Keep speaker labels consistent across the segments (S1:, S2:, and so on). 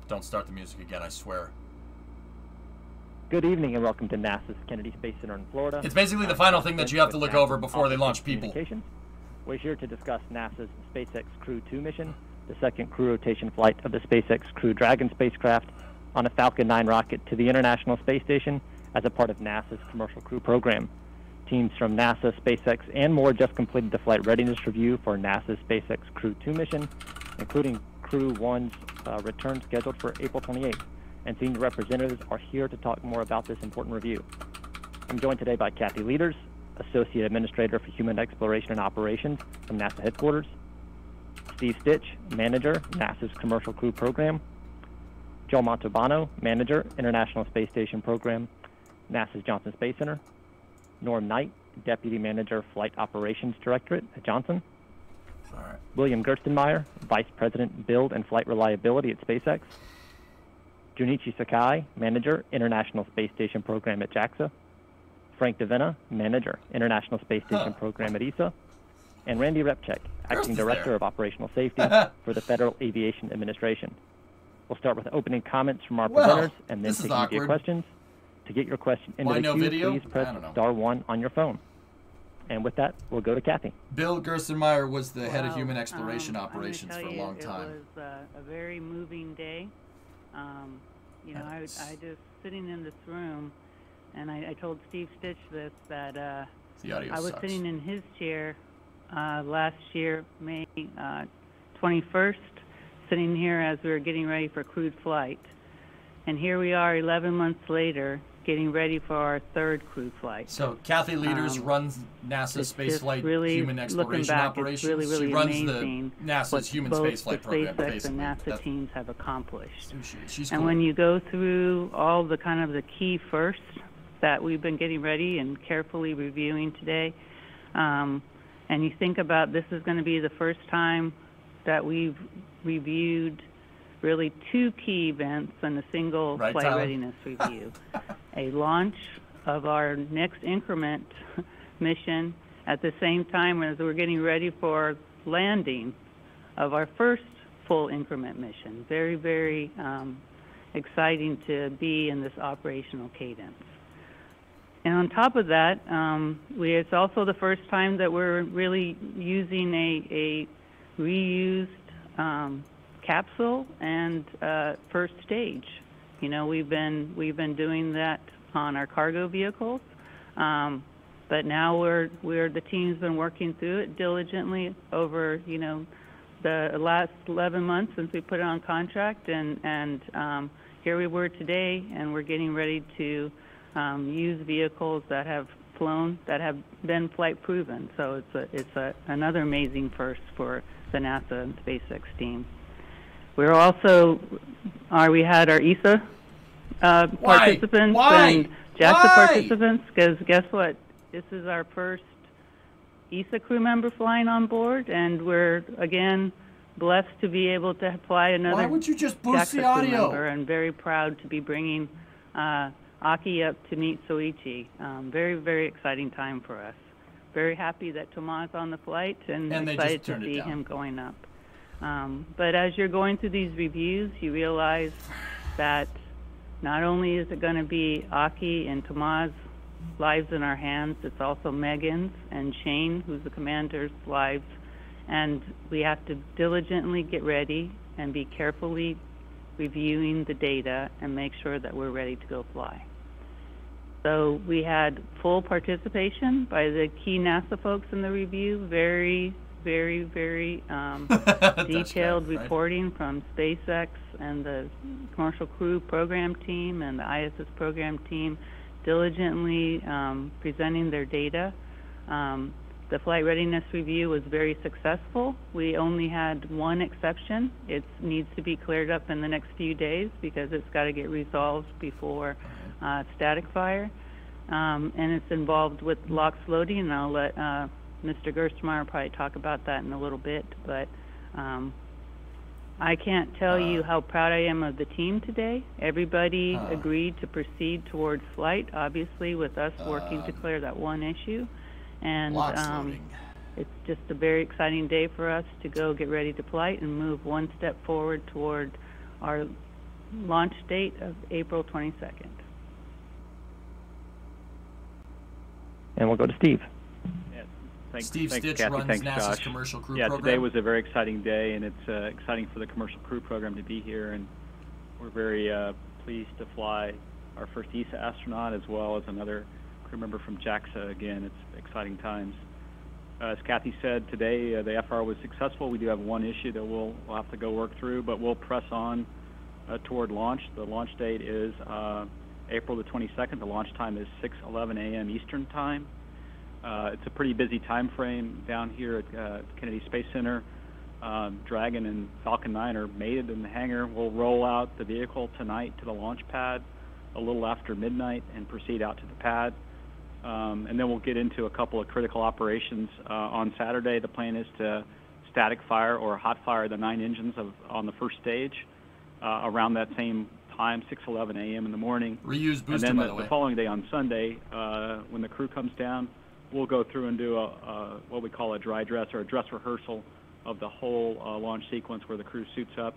S1: Don't start the music again, I swear.
S2: Good evening and welcome to NASA's Kennedy Space Center in Florida.
S1: It's basically the final thing that you have to look over before they launch people.
S2: We're here to discuss NASA's Spacex Crew 2 mission, the second crew rotation flight of the Spacex Crew Dragon spacecraft on a Falcon 9 rocket to the International Space Station as a part of NASA's Commercial Crew program. Teams from NASA, SpaceX, and more just completed the flight readiness review for NASA's Spacex Crew 2 mission, including Crew 1's return scheduled for April 28th. And senior representatives are here to talk more about this important review. I'm joined today by Kathy Leaders, Associate Administrator for Human Exploration and Operations from NASA headquarters, Steve Stitch, Manager, NASA's Commercial Crew Program, Joe Montalbano, Manager, International Space Station Program, NASA's Johnson Space Center, Norm Knight, Deputy Manager, Flight Operations Directorate at Johnson, William Gerstenmaier, Vice President, Build and Flight Reliability at SpaceX, Junichi Sakai, Manager, International Space Station Program at JAXA, Frank DeVena, Manager, International Space Station Program at ESA, and Randy Repchek, Acting Director of Operational Safety for the Federal Aviation Administration. We'll start with opening comments from our presenters and then take media questions. To get your question into the queue, please press star 1 on your phone. And with that, we'll go to Kathy.
S1: Bill Gerstenmaier was the head of Human Exploration Operations for a long time.
S3: It was a very moving day. You know, I just sitting in this room, and I told Steve Stitch this, that I was sitting in his chair last year, May 21st, sitting here as we were getting ready for crewed flight. And here we are 11 months later, getting ready for our third crewed flight.
S1: So Kathy Leaders runs NASA's Spaceflight Human Exploration Operations.
S3: Really
S1: she runs
S3: amazing
S1: the NASA's Human Spaceflight Program,
S3: SpaceX
S1: basically.
S3: and NASA teams have accomplished.
S1: She's
S3: and
S1: cool.
S3: when you go through all the kind of the key firsts that we've been getting ready and carefully reviewing today, and you think about this is going to be the first time that we've reviewed really two key events in a single flight readiness review. A launch of our next increment mission at the same time as we're getting ready for landing of our first full increment mission. Very, very exciting to be in this operational cadence. And on top of that, it's also the first time that we're really using a reused capsule and first stage. You know, we've been doing that on our cargo vehicles, but now the team's been working through it diligently over the last 11 months since we put it on contract, and here we were today, and we're getting ready to use vehicles that have flown, that have been flight proven. So it's another amazing first for the NASA and SpaceX team. We're also, we had our ESA participants and JAXA participants, because guess what? This is our first ESA crew member flying on board, and we're, again, blessed to be able to fly another
S1: Why would you just boost
S3: JAXA
S1: the audio?
S3: crew member, and very proud to be bringing Aki up to meet Soichi. Very, very exciting time for us. Very happy that Tomas on the flight, and excited to see him going up. But as you're going through these reviews, you realize that not only is it going to be Aki and Tomas' lives in our hands, it's also Megan's and Shane, who's the commander's, lives. And we have to diligently get ready and be carefully reviewing the data and make sure that we're ready to go fly. So we had full participation by the key NASA folks in the review, very, very, very detailed reporting from SpaceX and the Commercial Crew Program team and the ISS program team, diligently presenting their data. The flight readiness review was very successful. We only had one exception. It needs to be cleared up in the next few days because it's got to get resolved before static fire. And it's involved with LOX loading, and I'll let Mr. Gerstenmaier probably talk about that in a little bit. But I can't tell you how proud I am of the team today. Everybody agreed to proceed towards flight, obviously, with us working to clear that one issue. And it's just a very exciting day for us to go get ready to flight and move one step forward toward our launch date of April 22nd.
S2: And we'll go to Steve.
S1: Steve Stitch
S4: Kathy.
S1: runs
S4: Thanks,
S1: NASA's
S4: Josh.
S1: commercial crew
S4: program.
S1: program.
S4: Today was a very exciting day, and it's exciting for the commercial crew program to be here. And we're very pleased to fly our first ESA astronaut as well as another crew member from JAXA. Again, it's exciting times. As Kathy said, today the FR was successful. We do have one issue that we'll have to go work through, but we'll press on toward launch. The launch date is April the 22nd. The launch time is 6:11 a.m. Eastern Time. It's a pretty busy time frame down here at Kennedy Space Center. Dragon and Falcon 9 are mated in the hangar. We'll roll out the vehicle tonight to the launch pad a little after midnight and proceed out to the pad. And then we'll get into a couple of critical operations. On Saturday, the plan is to static fire or hot fire the 9 engines on the first stage around that same time, 6:11 a.m. in the morning.
S1: Reuse booster,
S4: and
S1: by
S4: then
S1: the way.
S4: The following day on Sunday, when the crew comes down, we'll go through and do what we call a dry dress or a dress rehearsal of the whole launch sequence, where the crew suits up,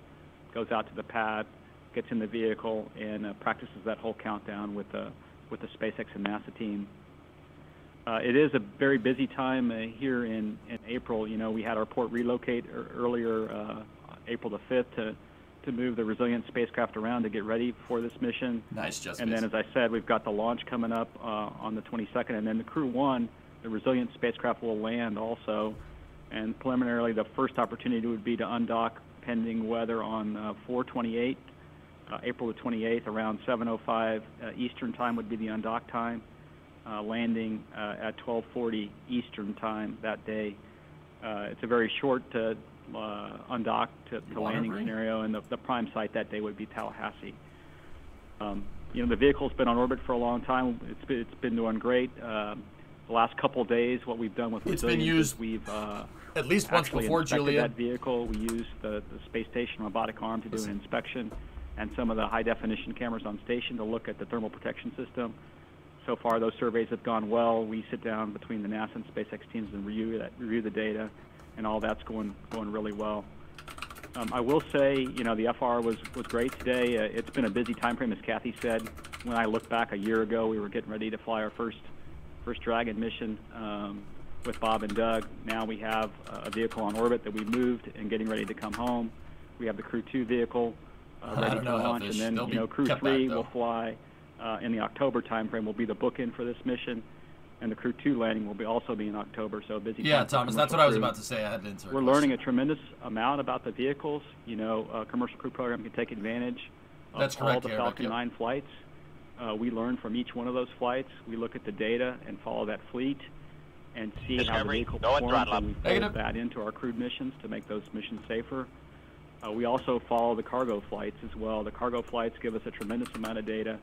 S4: goes out to the pad, gets in the vehicle, and practices that whole countdown with the SpaceX and NASA team. It is a very busy time here in April. You know, we had our port relocate earlier, April the 5th, to move the Resilient spacecraft around to get ready for this mission.
S1: Nice, Justin.
S4: And then, as I said, we've got the launch coming up on the 22nd, and then the Crew 1, the Resilient spacecraft, will land also. And preliminarily, the first opportunity would be to undock pending weather on 4/28, April the 28th, around 7:05 Eastern Time would be the undock time. Landing at 12:40 Eastern Time that day. It's a very short undock to landing scenario, and the prime site that day would be Tallahassee. You know, the vehicle's been on orbit for a long time. It's been doing great. The last couple of days, what we've done with Resilience is we've
S1: at least once before, Julia.
S4: That vehicle. We used the space station robotic arm to do an inspection, and some of the high definition cameras on station to look at the thermal protection system. So far, those surveys have gone well. We sit down between the NASA and SpaceX teams and review the data, and all that's going really well. I will say, you know, the FR was great today. It's been a busy time frame, as Kathy said. When I look back a year ago, we were getting ready to fly our first Dragon mission with Bob and Doug. Now we have a vehicle on orbit that we moved and getting ready to come home. We have the Crew 2 vehicle ready to launch, and then Crew 3 will fly in the October timeframe. Will be the bookend for this mission, and the Crew 2 landing will also be in October. So a busy.
S1: Yeah, Thomas, that's what I was about to say. I had to insert.
S4: We're learning a tremendous amount about the vehicles. You know, commercial crew program can take advantage of all the Falcon 9 flights. We learn from each one of those flights. We look at the data and follow that fleet and see how the vehicle performs, and we fold that into our crewed missions to make those missions safer. We also follow the cargo flights as well. The cargo flights give us a tremendous amount of data.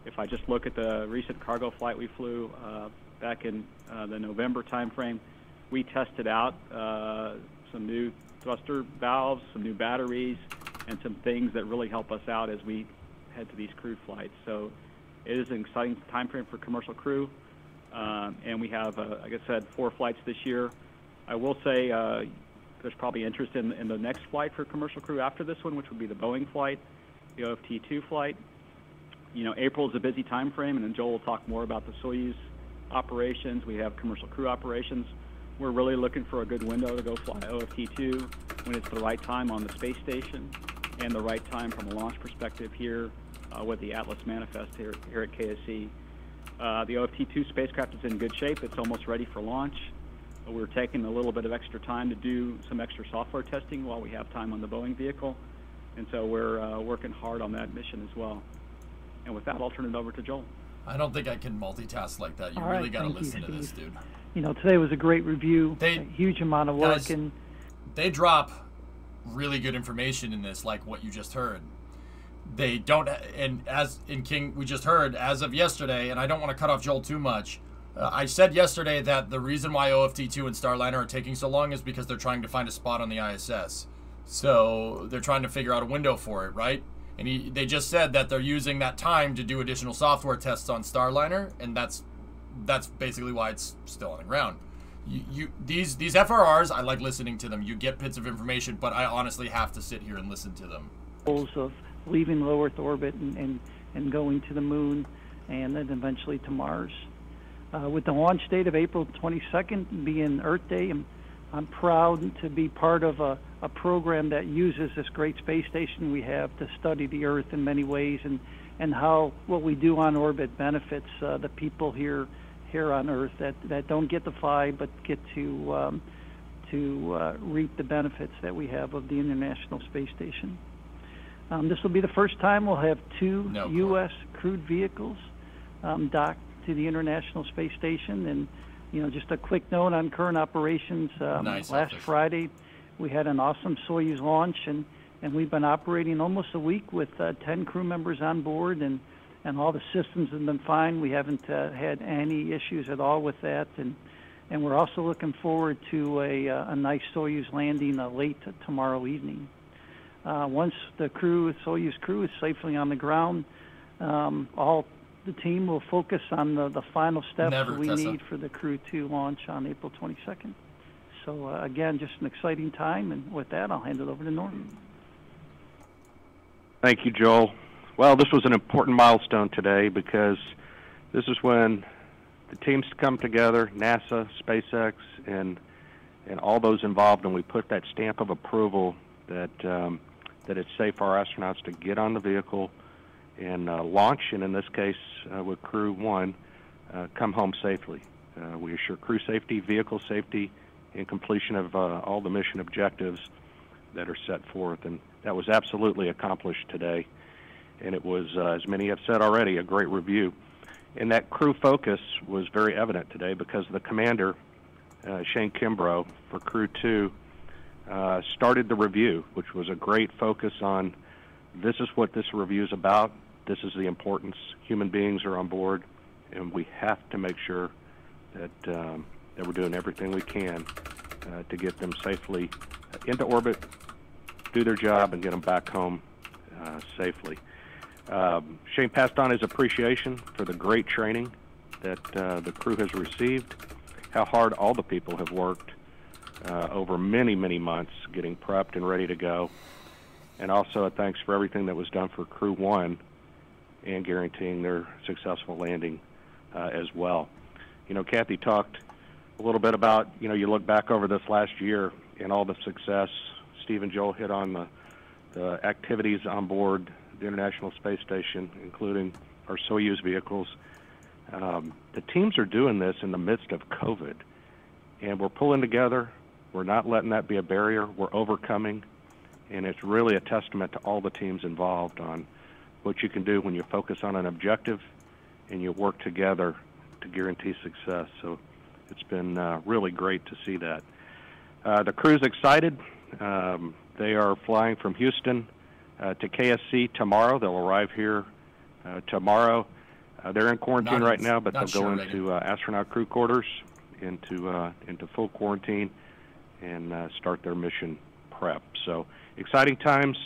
S4: If I just look at the recent cargo flight we flew back in the November timeframe, we tested out some new thruster valves, some new batteries, and some things that really help us out as we head to these crewed flights. So it is an exciting time frame for commercial crew, and we have, like I said, 4 flights this year. I will say there's probably interest in the next flight for commercial crew after this one, which would be the Boeing flight, the OFT-2 flight. You know, April is a busy time frame, and then Joel will talk more about the Soyuz operations. We have commercial crew operations. We're really looking for a good window to go fly OFT-2 when it's the right time on the space station and the right time from a launch perspective here with the Atlas Manifest here at KSC. The OFT-2 spacecraft is in good shape. It's almost ready for launch. We're taking a little bit of extra time to do some extra software testing while we have time on the Boeing vehicle, and so we're working hard on that mission as well. And with that, I'll turn it over to Joel.
S1: I don't think I can multitask like that. You really got to listen to this, dude.
S5: You know, today was a great review, a huge amount of work.
S1: Guys, and they drop really good information in this, like what you just heard. They don't, and as in King, we just heard, as of yesterday, and I don't want to cut off Joel too much, I said yesterday that the reason why OFT-2 and Starliner are taking so long is because they're trying to find a spot on the ISS. So they're trying to figure out a window for it, right? And they just said that they're using that time to do additional software tests on Starliner, and that's basically why it's still on the ground. These FRRs, I like listening to them. You get bits of information, but I honestly have to sit here and listen to them.
S5: Of leaving low Earth orbit and going to the moon, and then eventually to Mars. With the launch date of April 22nd being Earth Day, I'm proud to be part of a program that uses this great space station we have to study the Earth in many ways, and how what we do on orbit benefits the people here on Earth that don't get to fly but get to reap the benefits that we have of the International Space Station. This will be the first time we'll have two U.S. crewed vehicles docked to the International Space Station. And just a quick note on current operations. Last Friday, we had an awesome Soyuz launch, and we've been operating almost a week with 10 crew members on board, and all the systems have been fine. We haven't had any issues at all with that, and we're also looking forward to a nice Soyuz landing late tomorrow evening. Once the Soyuz crew is safely on the ground, all the team will focus on the final steps we need for the Crew 2 launch on April 22nd. So again, just an exciting time, and with that, I'll hand it over to Norm.
S6: Thank you, Joel. Well, this was an important milestone today because this is when the teams come together, NASA, SpaceX, and all those involved, and we put that stamp of approval that it's safe for our astronauts to get on the vehicle and launch, and in this case, with Crew 1, come home safely. We assure crew safety, vehicle safety, and completion of all the mission objectives that are set forth, and that was absolutely accomplished today. And it was, as many have said already, a great review. And that crew focus was very evident today because the commander, Shane Kimbrough, for Crew 2, started the review, which was a great focus on this is what this review is about. This is the importance. Human beings are on board, and we have to make sure that we're doing everything we can to get them safely into orbit, do their job, and get them back home safely. Shane passed on his appreciation for the great training that the crew has received, how hard all the people have worked over many, many months getting prepped and ready to go, and also a thanks for everything that was done for Crew 1 and guaranteeing their successful landing as well. Kathy talked a little bit about, you look back over this last year and all the success. Steve and Joel hit on the activities on board the International Space Station, including our Soyuz vehicles. The teams are doing this in the midst of COVID, and we're pulling together. We're not letting that be a barrier. We're overcoming, and it's really a testament to all the teams involved on what you can do when you focus on an objective and you work together to guarantee success. So it's been really great to see that. The crew's excited. They are flying from Houston to KSC tomorrow. They'll arrive here tomorrow. They're in quarantine right now, but they'll go into astronaut crew quarters, into full quarantine, and start their mission prep. So exciting times,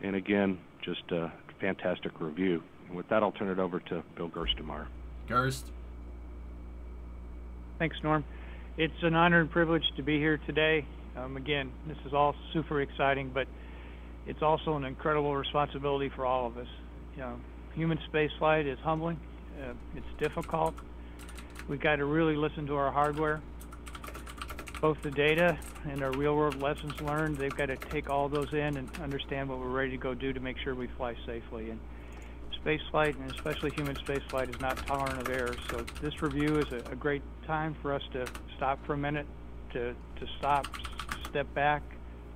S6: and again, just a fantastic review. And with that, I'll turn it over to Bill Gerstenmaier.
S1: Gerst.
S7: Thanks, Norm. It's an honor and privilege to be here today. Again, this is all super exciting, but it's also an incredible responsibility for all of us. Human spaceflight is humbling. It's difficult. We've got to really listen to our hardware. Both the data and our real-world lessons learned, they've got to take all those in and understand what we're ready to go do to make sure we fly safely. And spaceflight, and especially human spaceflight, is not tolerant of error. So this review is a great time for us to stop for a minute, to stop, step back,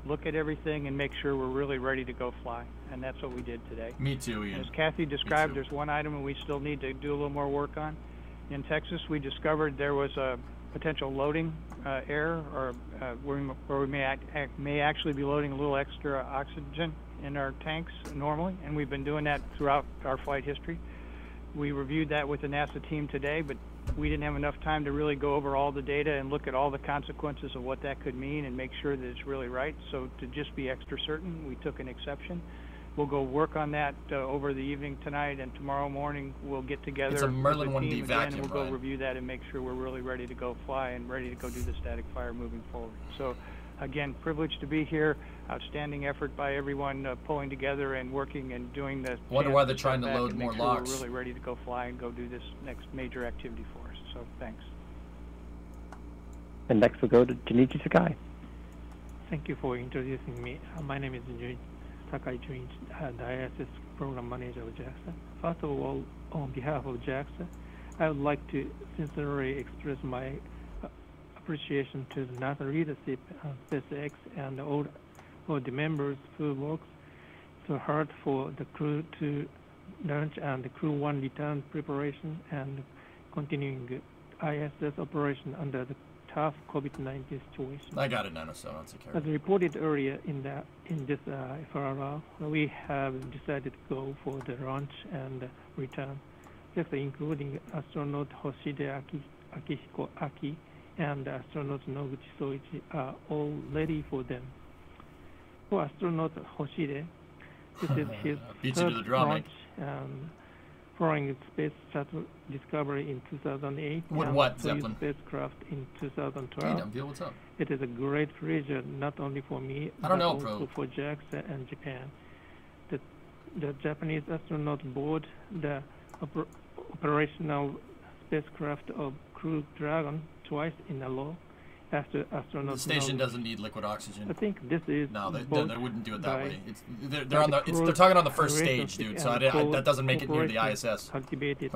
S7: look at everything, and make sure we're really ready to go fly. And that's what we did today.
S1: Me too, Ian.
S7: As Kathy described, there's one item we still need to do a little more work on. In Texas, we discovered there was a potential loading error, or where we may actually be loading a little extra oxygen in our tanks normally, and we've been doing that throughout our flight history. We reviewed that with the NASA team today, but we didn't have enough time to really go over all the data and look at all the consequences of what that could mean and make sure that it's really right. So to just be extra certain, we took an exception. We'll go work on that over the evening tonight, and tomorrow morning we'll get together.
S1: It's a Merlin 1D vacuum,
S7: and we'll go review that and make sure we're really ready to go fly and ready to go do the static fire moving forward. So again, privileged to be here. outstanding effort by everyone pulling together and working and doing the.
S1: Wonder why they're trying to load more locks.
S7: We're really ready to go fly and go do this next major activity for us. So thanks.
S2: And next we'll go to Junichi Sakai.
S8: Thank you for introducing me. My name is Sakai Junichi, the ISS Program Manager of JAXA. First of all, on behalf of JAXA, I would like to sincerely express my appreciation to the NASA leadership, SpaceX, and all the members who work so hard for the Crew 2 launch and the Crew 1 return preparation and continuing ISS operation under the tough COVID-19 situation.
S1: I got it, Nano, so don't take care.
S8: As reported earlier in this FRR, we have decided to go for the launch and return, just including astronaut Hoshide Akihiko Aki and astronaut Noguchi Soichi are all ready for them. For astronaut Hoshide, this is his third launch flying Space Shuttle Discovery in 2008
S1: and
S8: what,
S1: Zeppelin?
S8: Spacecraft in 2012.
S1: Hey, what's up?
S8: It is a great pleasure not only for me but also for JAXA and Japan. The Japanese astronaut board the operational spacecraft of Crew Dragon twice in a row after astronauts.
S1: The station doesn't need liquid oxygen.
S8: I think this is
S1: no, they wouldn't do it that way. They're on they're talking on the first stage, dude. So that doesn't make it near the ISS. But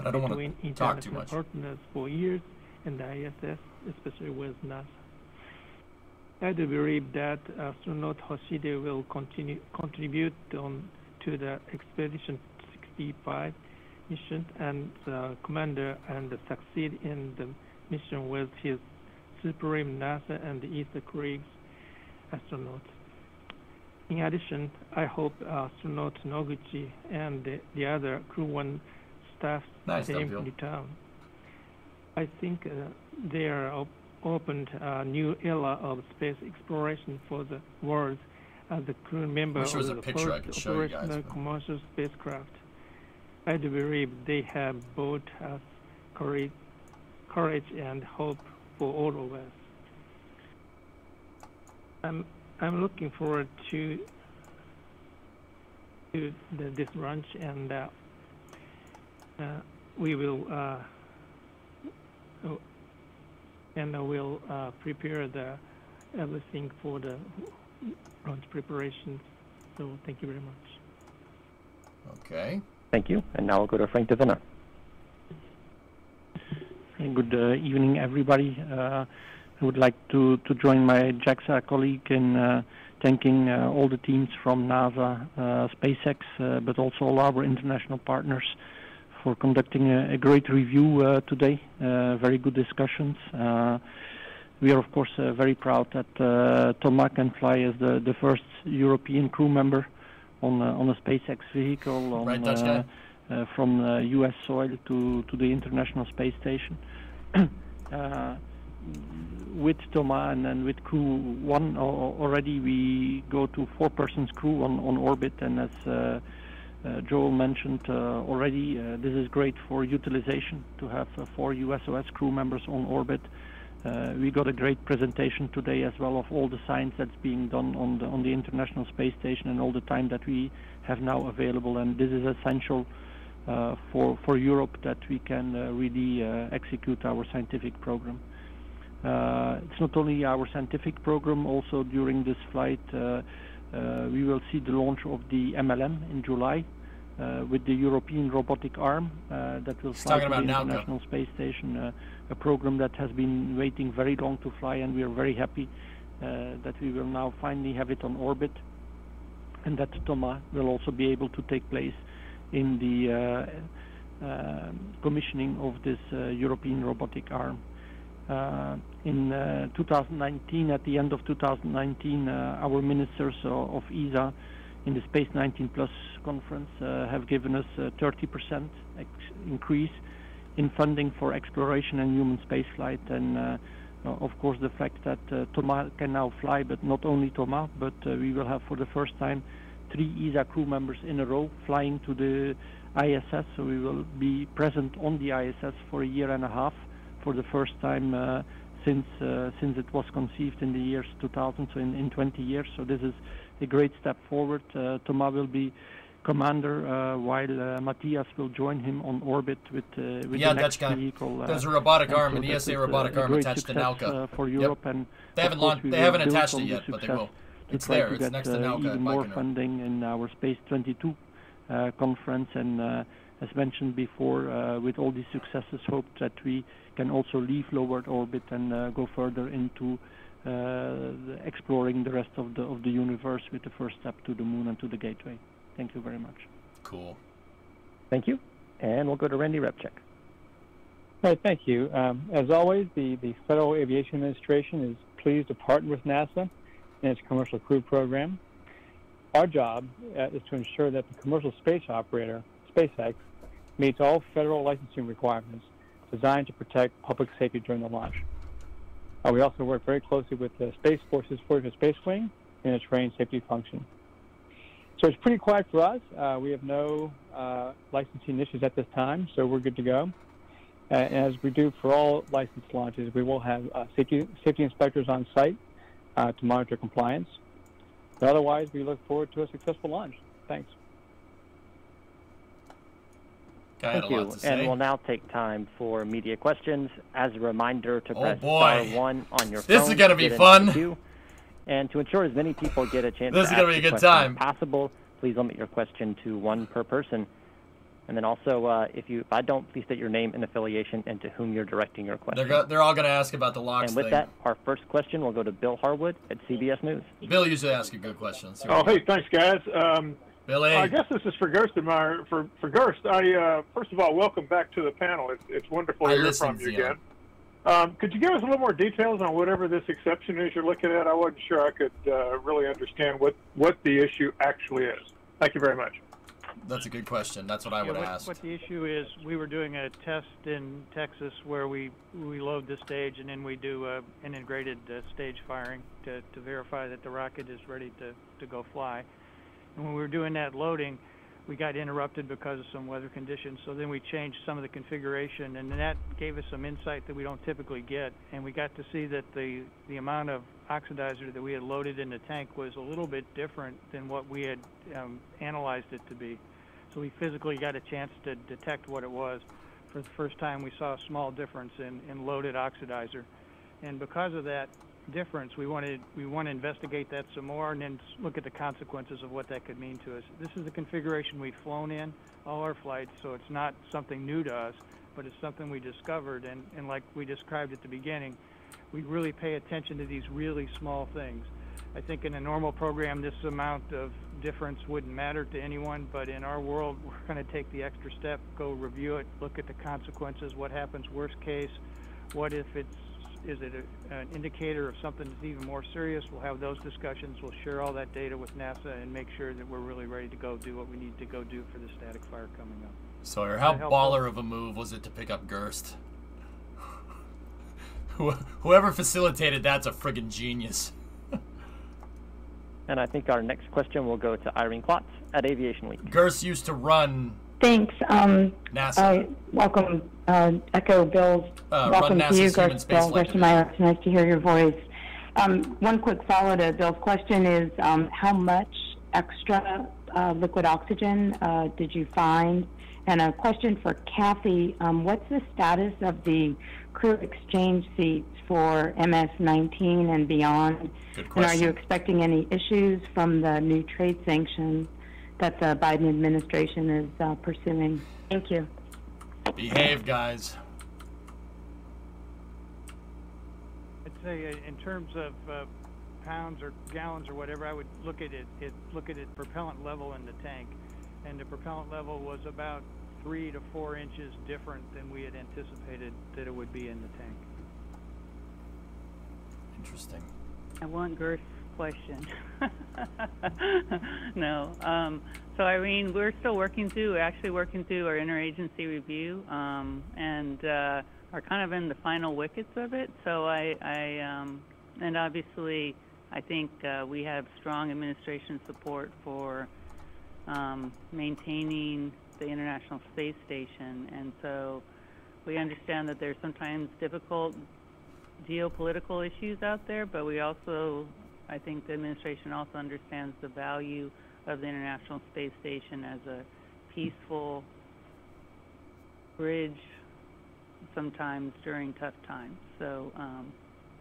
S1: I don't want to talk too much.
S8: Partners for years, and the ISS, especially with NASA. I do believe that astronaut Hoshide will contribute to the Expedition 65 mission and commander and succeed in the mission with his Supreme NASA and the ESA Krieg's astronauts. In addition, I hope astronaut Noguchi and the other Crew 1 staff same return. I think they are opened a new era of space exploration for the world as the crew member of the first operational commercial spacecraft. I do believe they have both us courage and hope for all of us. I'm looking forward to this launch, and we will prepare everything for the launch preparations. So thank you very much.
S1: Okay.
S2: Thank you. And now we'll go to Frank DeVinner.
S9: Good evening, everybody. I would like to join my JAXA colleague in thanking all the teams from NASA, SpaceX, but also all our international partners for conducting a great review today. Very good discussions. We are, of course, very proud that Thomas can fly as the first European crew member on a SpaceX vehicle from U.S. soil to the International Space Station. With Thomas and with Crew 1 already, we go to 4-person crew on orbit, and as Joel mentioned already, this is great for utilization to have 4 USOS crew members on orbit. We got a great presentation today as well of all the science that's being done on the International Space Station and all the time that we have now available, and this is essential for Europe that we can really execute our scientific program. It's not only our scientific program, also during this flight we will see the launch of the MLM in July with the European robotic arm that will fly to the International Space Station, a program that has been waiting very long to fly, and we are very happy that we will now finally have it on orbit, and that Thomas will also be able to take place in the commissioning of this European robotic arm. In 2019, at the end of 2019, our ministers of ESA in the Space 19 Plus conference have given us a 30% increase in funding for exploration and human spaceflight, and of course the fact that Thomas can now fly, but not only Thomas, but we will have for the first time 3 ESA crew members in a row flying to the ISS, so we will be present on the ISS for a year and a half for the first time since it was conceived in the years 2000, so in 20 years. So this is a great step forward. Thomas will be commander, while Matthias will join him on orbit with the next vehicle.
S1: There's a robotic arm, an
S9: so
S1: ESA robotic arm attached to Nauka.
S9: For Europe, and
S1: they haven't attached it yet, but they will. It's there. It's next to Nauka.
S9: Even more funding in our Space 22 conference, and as mentioned before, with all these successes, hope that we can also leave low Earth orbit and go further into exploring the rest of the universe with the first step to the moon and to the gateway. Thank you very much.
S1: Cool.
S2: Thank you. And we'll go to Randy Repchik.
S10: Right, thank you. As always, the Federal Aviation Administration is pleased to partner with NASA in its Commercial Crew Program. Our job is to ensure that the commercial space operator, SpaceX, meets all federal licensing requirements designed to protect public safety during the launch. We also work very closely with the Space Force's 45th Space Wing in its range safety function. So it's pretty quiet for us. We have no licensing issues at this time, so we're good to go. As we do for all licensed launches, we will have safety inspectors on site to monitor compliance. But otherwise, we look forward to a successful launch. Thanks.
S2: Thank you. And we'll now take time for media questions. As a reminder to press star 1 on your phone.
S1: This is going to be fun.
S2: And to ensure as many people get a chance
S1: to ask a good time
S2: as possible, please limit your question to 1 per person. And then also, if I don't, please state your name and affiliation and to whom you're directing your question.
S1: They're all going to ask about the locks
S2: thing. And with that, our first question will go to Bill Harwood at CBS News.
S1: Bill usually asks a good question.
S11: Oh, hey, thanks, guys.
S1: Billy.
S11: I guess this is for Gerstenmaier. For Gerst, first of all, welcome back to the panel. It's wonderful to hear from you again. Could you give us a little more details on whatever this exception is you're looking at? I wasn't sure I could really understand what the issue actually is. Thank you very much.
S1: That's a good question. That's what I would ask.
S7: What the issue is, we were doing a test in Texas where we load the stage and then we do an integrated stage firing to verify that the rocket is ready to go fly. And when we were doing that loading, we got interrupted because of some weather conditions, so then we changed some of the configuration, and that gave us some insight that we don't typically get, and we got to see that the amount of oxidizer that we had loaded in the tank was a little bit different than what we had analyzed it to be. So we physically got a chance to detect what it was. For the first time, we saw a small difference in loaded oxidizer, and because of that difference, we want to investigate that some more and then look at the consequences of what that could mean to us. This is the configuration we've flown in all our flights, so it's not something new to us, but it's something we discovered, and like we described at the beginning, we really pay attention to these really small things. I think in a normal program this amount of difference wouldn't matter to anyone, but in our world we're going to take the extra step, go review it, look at the consequences, what happens worst case, what if is it an indicator of something that's even more serious? We'll have those discussions. We'll share all that data with NASA and make sure that we're really ready to go do what we need to go do for the static fire coming up.
S1: Sawyer, how baller of a move was it to pick up Gerst? Whoever facilitated that's a friggin' genius.
S2: And I think our next question will go to Irene Klotz at Aviation Week.
S1: Gerst used to run
S12: Thanks.
S1: NASA.
S12: Welcome. Echo Bill's welcome to you, Gerstenmaier. It's nice to hear your voice. One quick follow to Bill's question is how much extra liquid oxygen did you find? And a question for Kathy, what's the status of the crew exchange seats for MS-19 and beyond?
S1: Good question.
S12: And are you expecting any issues from the new trade sanctions that the Biden administration is pursuing? Thank you.
S1: Behave, guys.
S7: I'd say in terms of pounds or gallons or whatever, I would look at it propellant level in the tank, and the propellant level was about 3 to 4 inches different than we had anticipated that it would be in the tank.
S1: Interesting.
S3: I want Gerst's question. No. So Irene, we're still working through our interagency review, and are kind of in the final wickets of it. So and obviously I think we have strong administration support for maintaining the International Space Station, and so we understand that there's sometimes difficult geopolitical issues out there, but we also I think the administration also understands the value of the International Space Station as a peaceful bridge sometimes during tough times. So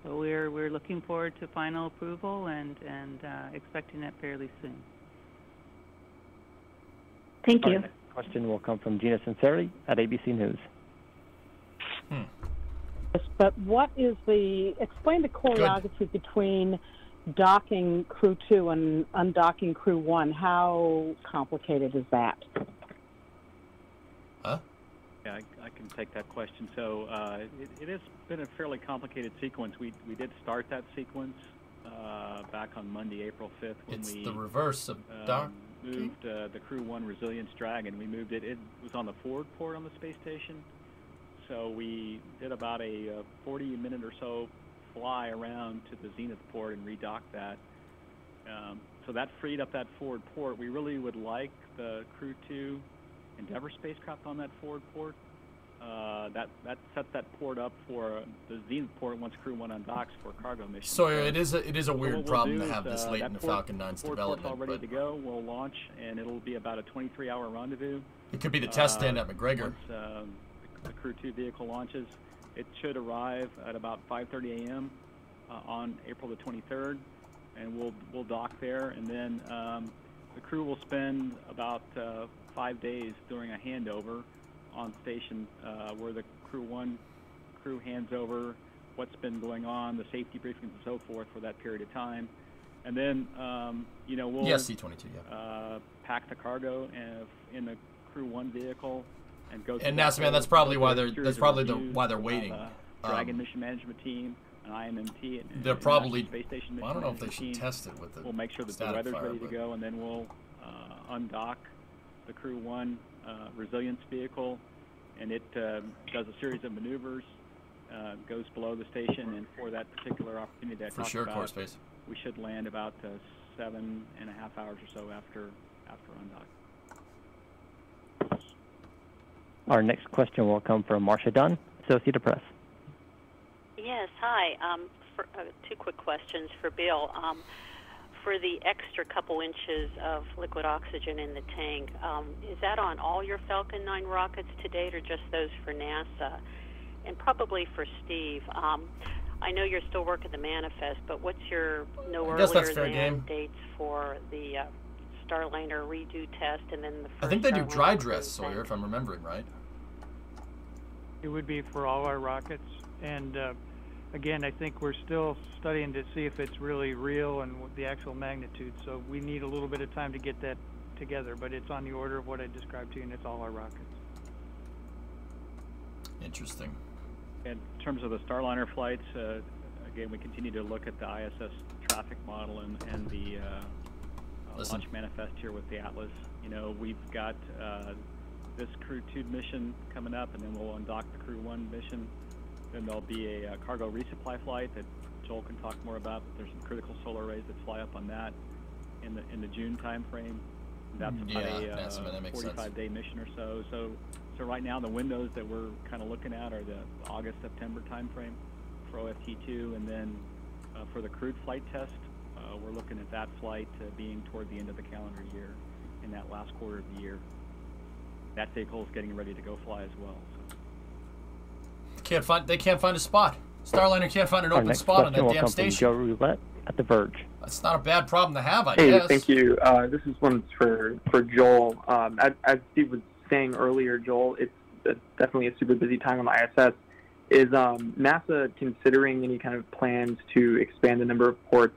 S3: but we're looking forward to final approval and expecting it fairly soon.
S12: Thank you.
S2: Our next question will come from Gina Sinceri at ABC News.
S13: But what is explain the choreography between docking Crew 2 and undocking Crew 1? How complicated is that?
S4: Yeah, I can take that question. So it has been a fairly complicated sequence. We did start that sequence back on Monday, April 5th, when
S1: it's the reverse of
S4: moved the Crew 1 Resilience Dragon. We moved it. It was on the forward port on the space station. So we did about a 40-minute or so fly around to the zenith port and redock that. So that freed up that forward port. We really would like the Crew 2 Endeavour spacecraft on that forward port. That sets that port up for the zenith port once Crew 1 undocks for cargo mission.
S1: So it is a weird problem to have this late in the Falcon 9's development.
S4: Port's all ready to go. We'll launch, and it'll be about a 23-hour rendezvous.
S1: It could be the test stand at McGregor.
S4: Once, the Crew 2 vehicle launches. It should arrive at about 5:30 a.m. On April the 23rd, and we'll dock there, and then the crew will spend about 5 days during a handover on station where the Crew 1 crew hands over what's been going on, the safety briefings and so forth for that period of time, and then we'll
S1: C-22,
S4: pack the cargo in the Crew 1 vehicle.
S1: And NASA, man, that's probably why they're waiting.
S4: Dragon mission management team, an IMMT, and
S1: they're probably
S4: space station mission.
S1: I don't know if they
S4: team.
S1: should test it with the.
S4: We'll make sure that the weather's ready to go, and then we'll undock the Crew 1 resilience vehicle, and it does a series of maneuvers, goes below the station, and for that particular opportunity that I talked about,
S1: core space,
S4: we should land about 7.5 hours or so after undock.
S2: Our next question will come from Marcia Dunn, Associated Press.
S14: Yes, hi. Two quick questions for Bill. For the extra couple inches of liquid oxygen in the tank, is that on all your Falcon 9 rockets to date or just those for NASA? And probably for Steve, I know you're still working the manifest, but what's your earlier than dates for the Starliner redo test and then the first
S1: I think they do
S14: Starliner
S1: dry dress, Sawyer, if I'm remembering right.
S7: It would be for all our rockets, and again, I think we're still studying to see if it's really real and what the actual magnitude, so we need a little bit of time to get that together, but it's on the order of what I described to you, and it's all our rockets.
S1: Interesting.
S4: In terms of the Starliner flights, again, we continue to look at the ISS traffic model and the launch manifest here with the Atlas. We've got this Crew 2 mission coming up, and then we'll undock the Crew 1 mission. Then there'll be a cargo resupply flight that Joel can talk more about, but there's some critical solar arrays that fly up on that in the June time frame. That's about a 45-day mission or so. So right now the windows that we're kind of looking at are the August-September time frame for OFT2, and then for the crewed flight test, we're looking at that flight being toward the end of the calendar year, in that last quarter of the year. That vehicle is getting ready to go fly as well. So.
S1: They can't find a spot. Starliner can't find an open spot on that damn station.
S2: Joe Roulette at The Verge.
S1: That's not a bad problem to have, I guess.
S15: Hey, thank you. This is one for Joel. As Steve was saying earlier, Joel, it's definitely a super busy time on the ISS. Is NASA considering any kind of plans to expand the number of ports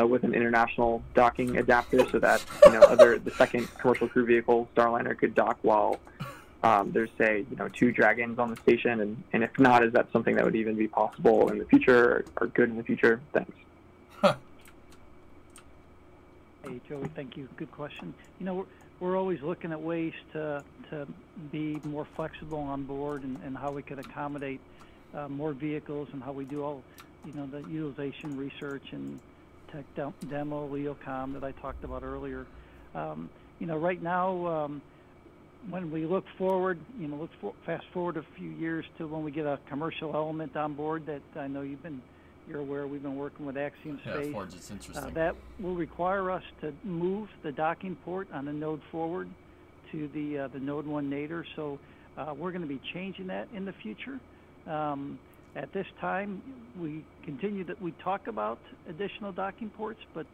S15: with an international docking adapter so that the second commercial crew vehicle, Starliner, could dock while there's, say, 2 Dragons on the station? And if not, is that something that would even be possible in the future or good in the future? Thanks.
S5: Hey, Joey, thank you. Good question. We're always looking at ways to be more flexible on board and how we could accommodate more vehicles and how we do all, the utilization research and tech demo, LEOCOM that I talked about earlier. Right now, when we look forward, fast forward a few years to when we get a commercial element on board that I know you're you're aware we've been working with Axiom Space.
S1: Yeah, Forge, it's interesting.
S5: That will require us to move the docking port on the node forward to the Node 1 nadir. So we're going to be changing that in the future. At this time, we talk about additional docking ports, but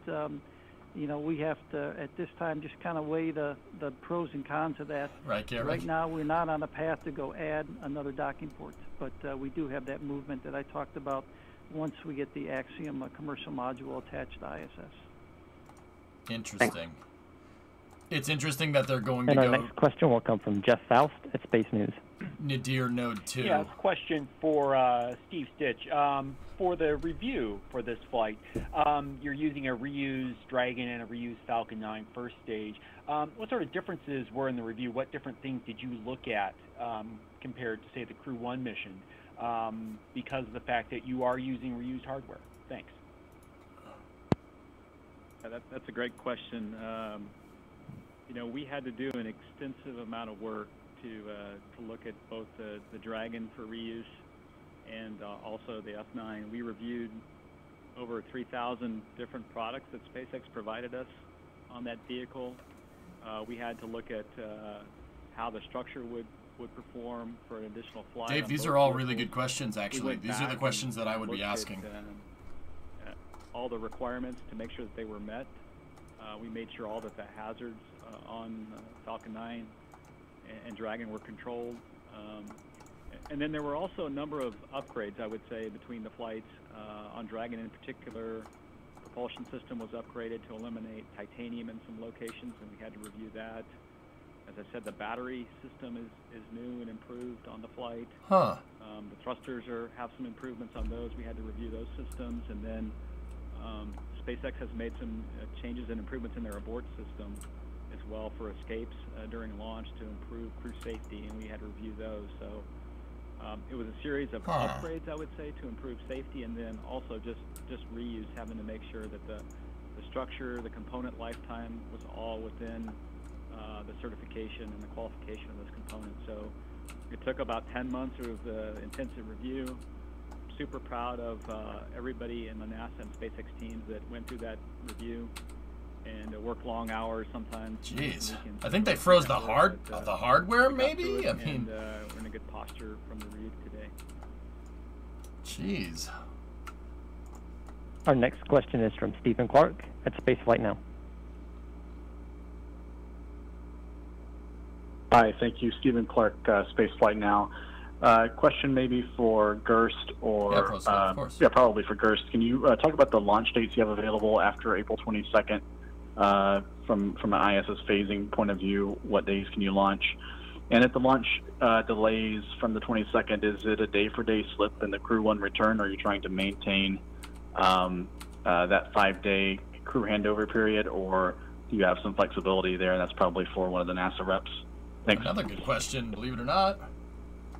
S5: we have to, at this time, just kind of weigh the pros and cons of that.
S1: Right, Garrett.
S5: Right now, we're not on a path to go add another docking port, but we do have that movement that I talked about once we get the Axiom commercial module attached to ISS.
S1: Interesting. Thanks. It's interesting that they're going
S2: and
S1: to
S2: go... our next question will come from Jeff Faust at Space News.
S1: Nadir Node 2.
S16: Yeah, it's a question for Steve Stitch. For the review for this flight, you're using a reused Dragon and a reused Falcon 9 first stage. What sort of differences were in the review? What different things did you look at compared to, say, the Crew 1 mission because of the fact that you are using reused hardware? Thanks.
S4: That's a great question. We had to do an extensive amount of work to look at both the Dragon for reuse and also the F9. We reviewed over 3,000 different products that SpaceX provided us on that vehicle. We had to look at how the structure would perform for an additional flight.
S1: Dave, these are all really good questions, actually. These are the questions that I would be asking.
S4: At all the requirements to make sure that they were met. We made sure all that the hazards on Falcon 9 and Dragon were controlled. And then there were also a number of upgrades, I would say, between the flights. On Dragon in particular, propulsion system was upgraded to eliminate titanium in some locations, and we had to review that. As I said, the battery system is new and improved on the flight.
S1: Huh.
S4: The thrusters have some improvements on those. We had to review those systems. And then SpaceX has made some changes and improvements in their abort system as well for escapes during launch to improve crew safety, and we had to review those. So it was a series of upgrades, I would say, to improve safety, and then also just reuse, having to make sure that the structure, the component lifetime was all within the certification and the qualification of those components. So it took about 10 months of intensive review. Super proud of everybody in the NASA and SpaceX teams that went through that review and worked long hours sometimes.
S1: Jeez, I think they froze the hardware, maybe. I mean,
S4: we're in a good posture from the review today.
S1: Jeez.
S2: Our next question is from Stephen Clark at Spaceflight Now.
S17: Hi, thank you, Stephen Clark, Spaceflight Now. Question maybe for Gerst or
S1: of course.
S17: Yeah, probably for Gerst. Can you talk about the launch dates you have available after April 22nd? From an ISS phasing point of view, what days can you launch? And if the launch delays from the 22nd, is it a day-for-day slip in the Crew 1 return, or are you trying to maintain that 5-day crew handover period, or do you have some flexibility there? And that's probably for one of the NASA reps. Thanks.
S1: Another good question, believe it or not.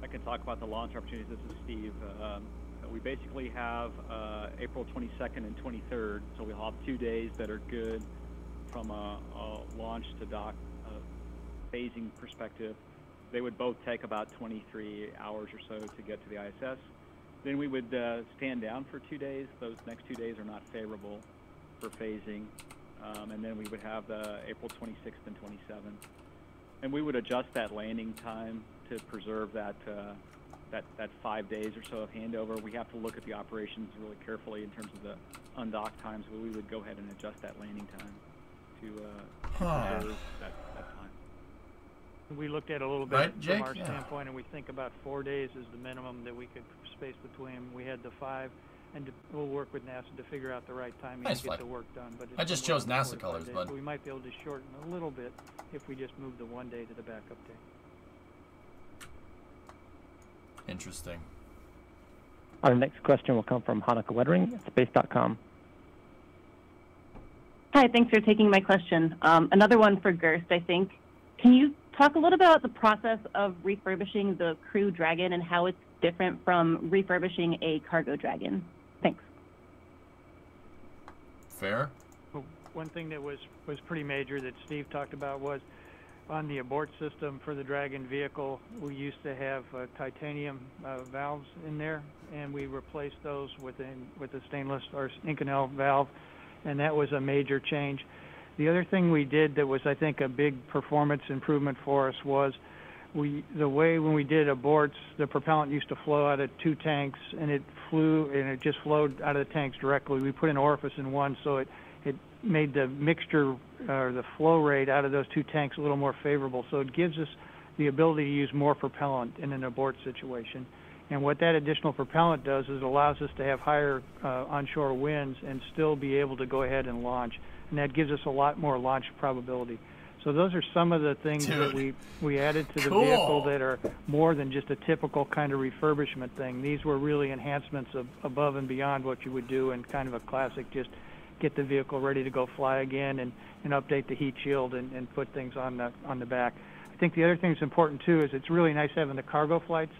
S4: I can talk about the launch opportunities. This is Steve. We basically have April 22nd and 23rd, so we'll have 2 days that are good from a launch to dock phasing perspective. They would both take about 23 hours or so to get to the ISS. Then we would stand down for 2 days. Those next 2 days are not favorable for phasing. And then we would have the April 26th and 27th. And we would adjust that landing time to preserve that 5 days or so of handover. We have to look at the operations really carefully in terms of the undock times, but we would go ahead and adjust that landing time to preserve that time.
S7: We looked at it a little bit
S1: right, Jake?
S7: from our standpoint, and we think about 4 days is the minimum that we could space between. We had the 5, and we'll work with NASA to figure out the right timing to get the work done. But
S1: I just chose NASA colors, bud.
S7: We might be able to shorten a little bit if we just move the 1 day to the backup day.
S1: Interesting.
S2: Our next question will come from Hanukkah Wettering at Space.com.
S18: Hi, thanks for taking my question. Another one for Gerst, I think. Can you talk a little about the process of refurbishing the Crew Dragon and how it's different from refurbishing a cargo Dragon? Thanks.
S1: Fair.
S7: Well, one thing that was pretty major that Steve talked about was on the abort system for the Dragon vehicle, we used to have titanium valves in there, and we replaced those with a stainless or Inconel valve, and that was a major change. The other thing we did that was, I think, a big performance improvement for us was the way when we did aborts, the propellant used to flow out of 2 tanks, and it just flowed out of the tanks directly. We put an orifice in one, so it made the mixture or the flow rate out of those 2 tanks a little more favorable. So it gives us the ability to use more propellant in an abort situation. And what that additional propellant does is it allows us to have higher onshore winds and still be able to go ahead and launch. And that gives us a lot more launch probability. So those are some of the things that we added to the vehicle that are more than just a typical kind of refurbishment thing. These were really enhancements above and beyond what you would do in kind of a classic just get the vehicle ready to go fly again and update the heat shield and put things on the back. I think the other thing that's important too is it's really nice having the cargo flights,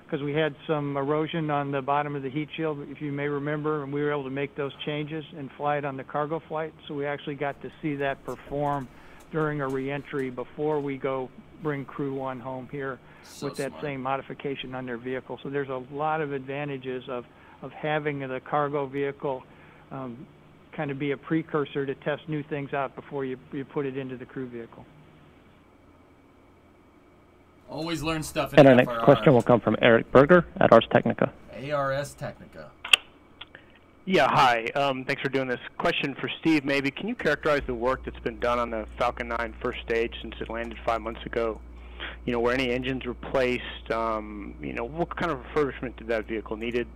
S7: because we had some erosion on the bottom of the heat shield, if you may remember, and we were able to make those changes and fly it on the cargo flight. So we actually got to see that perform during a reentry before we go bring Crew 1 home here with that same modification on their vehicle. So there's a lot of advantages of having the cargo vehicle kind of be a precursor to test new things out before you put it into the crew vehicle.
S1: Always learn stuff in
S2: And our next question will come from Eric Berger at Ars Technica.
S1: ARS Technica.
S19: Yeah, hi. Thanks for doing this. Question for Steve, maybe. Can you characterize the work that's been done on the Falcon 9 first stage since it landed 5 months ago? You know, were any engines replaced? You know, what kind of refurbishment did that vehicle needed?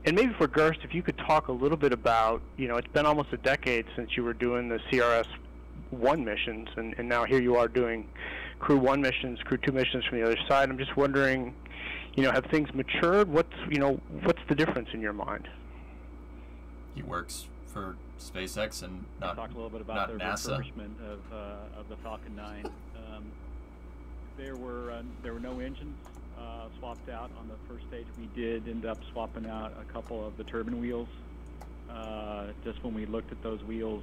S19: And maybe for Gerst, if you could talk a little bit about, you know, it's been almost a decade since you were doing the CRS-1 missions, and now here you are doing Crew 1 missions, Crew 2 missions from the other side. I'm just wondering, you know, have things matured? What's the difference in your mind?
S1: He works for SpaceX and not
S4: talk a little bit about the
S1: NASA.
S4: refurbishment of the Falcon 9. There were no engines swapped out on the first stage. We did end up swapping out a couple of the turbine wheels. Just when we looked at those wheels,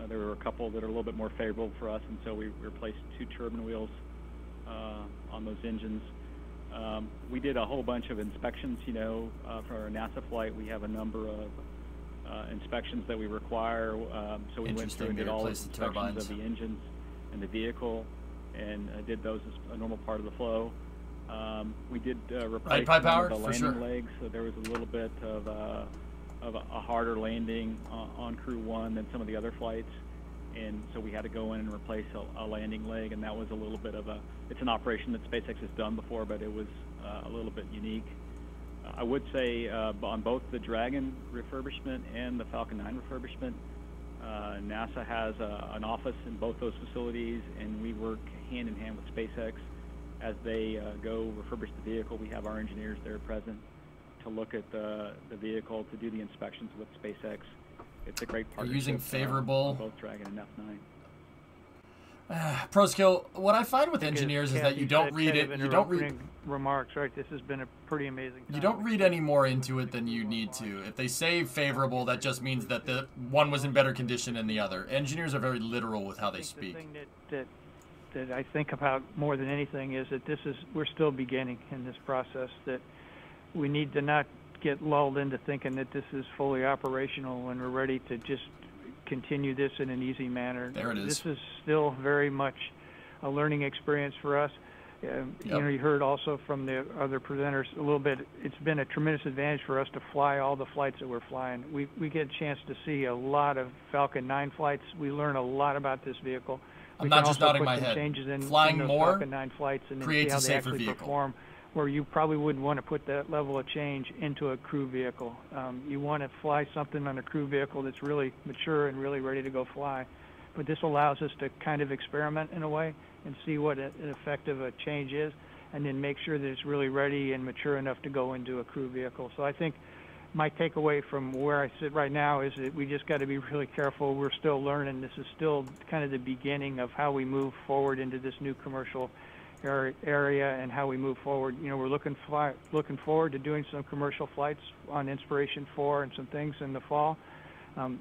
S4: there were a couple that are a little bit more favorable for us, and so we replaced 2 turbine wheels on those engines. We did a whole bunch of inspections. You know, for our NASA flight, we have a number of inspections that we require. So we went through and did all the inspections of the engines and the vehicle, and did those as a normal part of the flow. We did replace the landing legs, so there was a little bit of a harder landing on Crew 1 than some of the other flights, and so we had to go in and replace a landing leg, and that was a little bit of it's an operation that SpaceX has done before, but it was a little bit unique. I would say on both the Dragon refurbishment and the Falcon 9 refurbishment, NASA has an office in both those facilities, and we work hand in hand with SpaceX as they go refurbish the vehicle. We have our engineers there present to look at the vehicle, to do the inspections with SpaceX. It's a great partnership.
S1: Using favorable
S4: both Dragon and F9.
S1: ProSkill, what I find with engineers is that you don't read it. You don't read
S7: remarks, right? This has been a pretty amazing time.
S1: You don't read any more into it than you need to. If they say favorable, that just means that the one was in better condition than the other. Engineers are very literal with how they speak.
S7: The thing that I think about more than anything is that we're still beginning in this process, that we need to not get lulled into thinking that this is fully operational and we're ready to just continue this in an easy manner.
S1: There it is.
S7: This is still very much a learning experience for us. You know, you heard also from the other presenters a little bit, it's been a tremendous advantage for us to fly all the flights that we're flying. We get a chance to see a lot of Falcon 9 flights. We learn a lot about this vehicle.
S1: I'm not just nodding my head. Flying more
S7: Falcon 9 flights and
S1: creates
S7: see how
S1: a safer
S7: they actually
S1: vehicle.
S7: perform, where you probably wouldn't want to put that level of change into a crew vehicle. You want to fly something on a crew vehicle that's really mature and really ready to go fly. But this allows us to kind of experiment in a way and see what an effective a change is, and then make sure that it's really ready and mature enough to go into a crew vehicle. So I think my takeaway from where I sit right now is that we just got to be really careful. We're still learning. This is still kind of the beginning of how we move forward into this new commercial area and how we move forward. You know, we're looking forward to doing some commercial flights on Inspiration 4 and some things in the fall.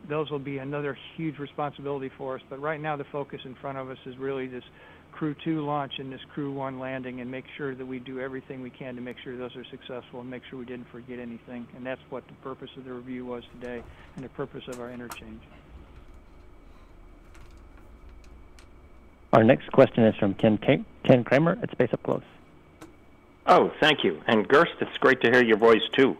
S7: Those will be another huge responsibility for us. But right now the focus in front of us is really this Crew 2 launch and this Crew 1 landing, and make sure that we do everything we can to make sure those are successful and make sure we didn't forget anything. And that's what the purpose of the review was today and the purpose of our interchange.
S2: Our next question is from Ken Kramer at Space Up Close.
S20: Oh, thank you. And Gerst, it's great to hear your voice, too.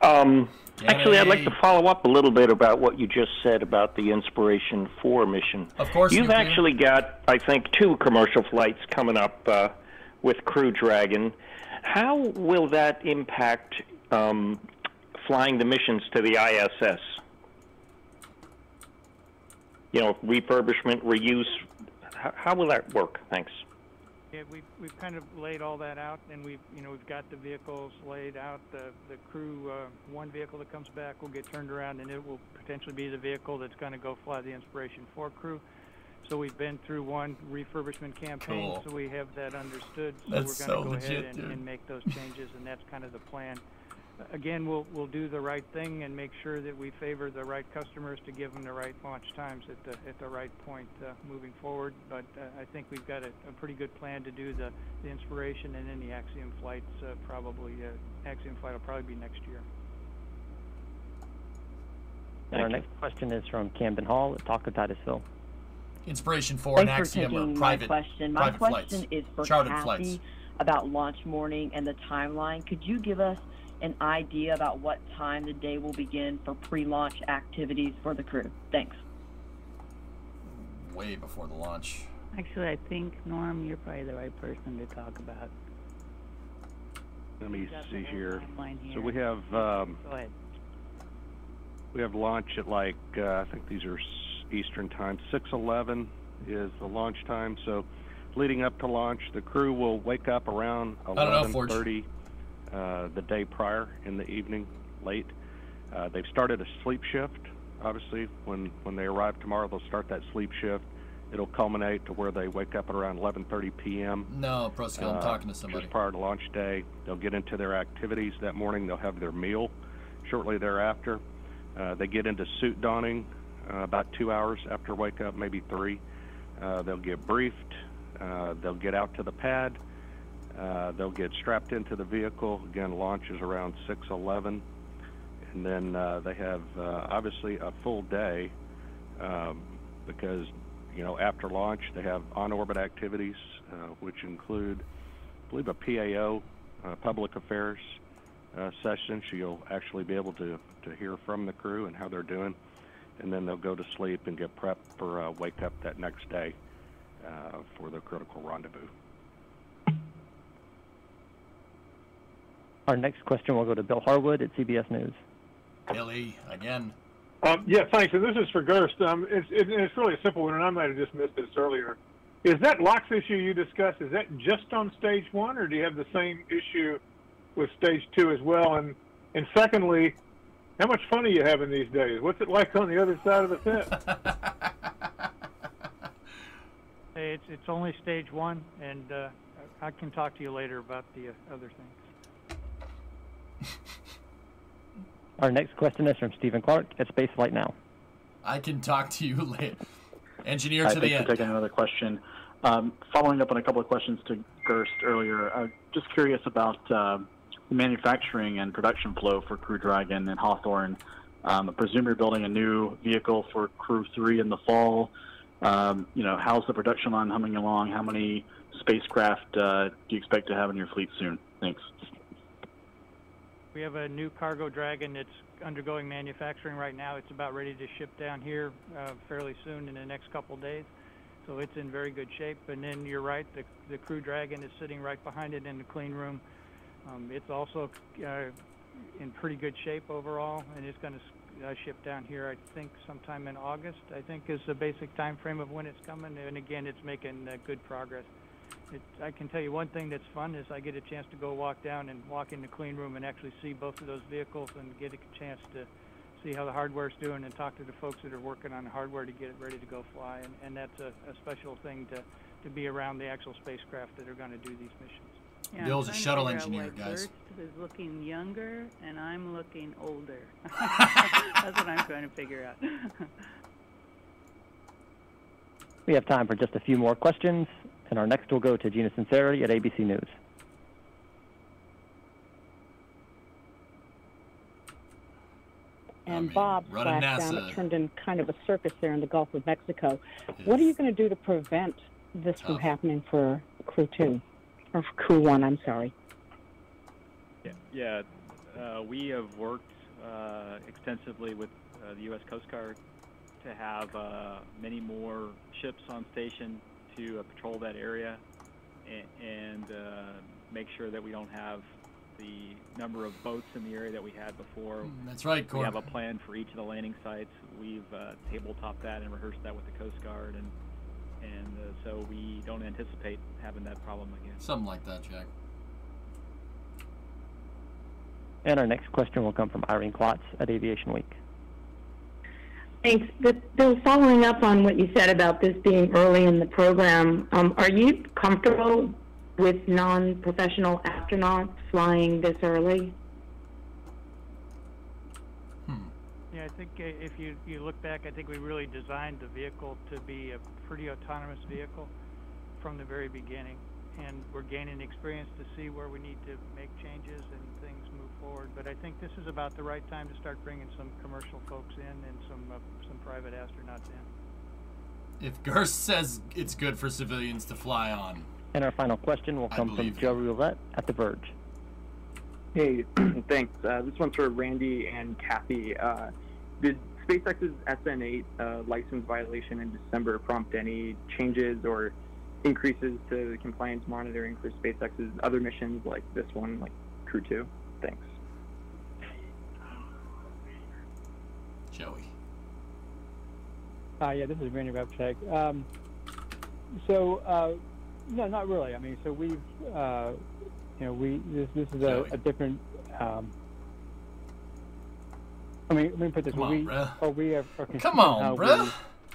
S20: Actually, I'd like to follow up a little bit about what you just said about the Inspiration 4 mission.
S1: Of course.
S20: You've actually got, I think, 2 commercial flights coming up with Crew Dragon. How will that impact flying the missions to the ISS? You know, refurbishment, reuse. How will that work? Thanks.
S7: Yeah, we've kind of laid all that out, and we've got the vehicles laid out. The Crew 1 vehicle that comes back will get turned around, and it will potentially be the vehicle that's going to go fly the Inspiration 4 crew. So we've been through one refurbishment campaign, so we have that understood. So we're going to go ahead and make those changes, and that's kind of the plan. Again, we'll do the right thing and make sure that we favor the right customers to give them the right launch times at the right point moving forward. But I think we've got a pretty good plan to do the Inspiration and then the Axiom flights. Axiom flight will probably be next year.
S2: And our next question is from Camden Hall at Talk of Titusville.
S1: Inspiration 4 and Axiom are private
S21: question.
S1: My
S21: question is for Kathy about launch morning and the timeline. Could you give us an idea about what time the day will begin for pre-launch activities for the crew? Thanks.
S1: Way before the launch.
S3: Actually, I think, Norm, you're probably the right person to talk about.
S6: Let me see here. So we have launch at like I think these are Eastern time. 6:11 is the launch time. So leading up to launch, the crew will wake up around 11:30 the day prior in the evening, late. They've started a sleep shift. Obviously, when they arrive tomorrow, they'll start that sleep shift. It'll culminate to where they wake up at around 11:30 p.m.
S1: No, Proskill, I'm talking to somebody.
S6: Just prior to launch day. They'll get into their activities that morning. They'll have their meal shortly thereafter. They get into suit donning about 2 hours after wake up, maybe 3. They'll get briefed. They'll get out to the pad. They'll get strapped into the vehicle. Again, launch is around 6:11. And then they have obviously a full day because, you know, after launch they have on-orbit activities, which include, I believe, a PAO, public affairs session. So you'll actually be able to hear from the crew and how they're doing. And then they'll go to sleep and get prepped for wake up that next day for the critical rendezvous.
S2: Our next question will go to Bill Harwood at CBS News.
S1: Billy, again.
S11: Yeah, thanks. And this is for Gerst. It's really a simple one, and I might have just missed this earlier. Is that LOX issue you discussed, is that just on stage 1, or do you have the same issue with stage 2 as well? And secondly, how much fun are you having these days? What's it like on the other side of the fence?
S7: Hey, it's only stage 1, and I can talk to you later about the other things.
S2: Our next question is from Stephen Clark at Spaceflight Now.
S1: I can talk to you later. Engineer to the end.
S17: Thanks for taking another question. Following up on a couple of questions to Gerst earlier, just curious about the manufacturing and production flow for Crew Dragon and Hawthorne. I presume you're building a new vehicle for Crew 3 in the fall. You know, how's the production line humming along? How many spacecraft do you expect to have in your fleet soon? Thanks.
S7: We have a new cargo Dragon that's undergoing manufacturing right now. It's about ready to ship down here fairly soon in the next couple days. So it's in very good shape. And then you're right, the Crew Dragon is sitting right behind it in the clean room. It's also in pretty good shape overall, and it's going to ship down here, I think, sometime in August, I think, is the basic time frame of when it's coming. And again, it's making good progress. I can tell you one thing that's fun is I get a chance to go walk down and walk in the clean room and actually see both of those vehicles and get a chance to see how the hardware's doing and talk to the folks that are working on the hardware to get it ready to go fly. And that's a special thing to be around the actual spacecraft that are going to do these missions.
S3: Yeah,
S1: Bill's a shuttle engineer, guys.
S3: Gerst is looking younger, and I'm looking older. That's what I'm trying to figure out.
S2: We have time for just a few more questions. And our next will go to Gina Sinceri at ABC News.
S13: And Bob splashdown, it turned in kind of a circus there in the Gulf of Mexico. What are you going to do to prevent this from happening for Crew 2? Or for Crew 1, I'm sorry.
S4: Yeah, we have worked extensively with the U.S. Coast Guard to have many more ships on station to patrol that area and make sure that we don't have the number of boats in the area that we had before.
S1: That's right, Corey.
S4: We have a plan for each of the landing sites. We've tabletop that and rehearsed that with the Coast Guard, and so we don't anticipate having that problem again.
S1: Something like that, Jack.
S2: And our next question will come from Irene Klotz at Aviation Week.
S12: Thanks. Bill, following up on what you said about this being early in the program, are you comfortable with non-professional astronauts flying this early?
S7: Yeah, I think if you look back, I think we really designed the vehicle to be a pretty autonomous vehicle from the very beginning. And we're gaining experience to see where we need to make changes and things move forward. But I think this is about the right time to start bringing some commercial folks in and some private astronauts in.
S1: If Gerst says it's good for civilians to fly on.
S2: And our final question will come from Joe Roulette at The Verge.
S15: Hey, thanks. This one's for Randy and Kathy. Did SpaceX's SN8 license violation in December prompt any changes or increases to the compliance monitoring for SpaceX's other missions like this one, like Crew 2? Thanks.
S1: Joey.
S10: Yeah, this is Randy Repchek. No, not really. I mean, so we've, this is a different. Let me put this. We are consistent how we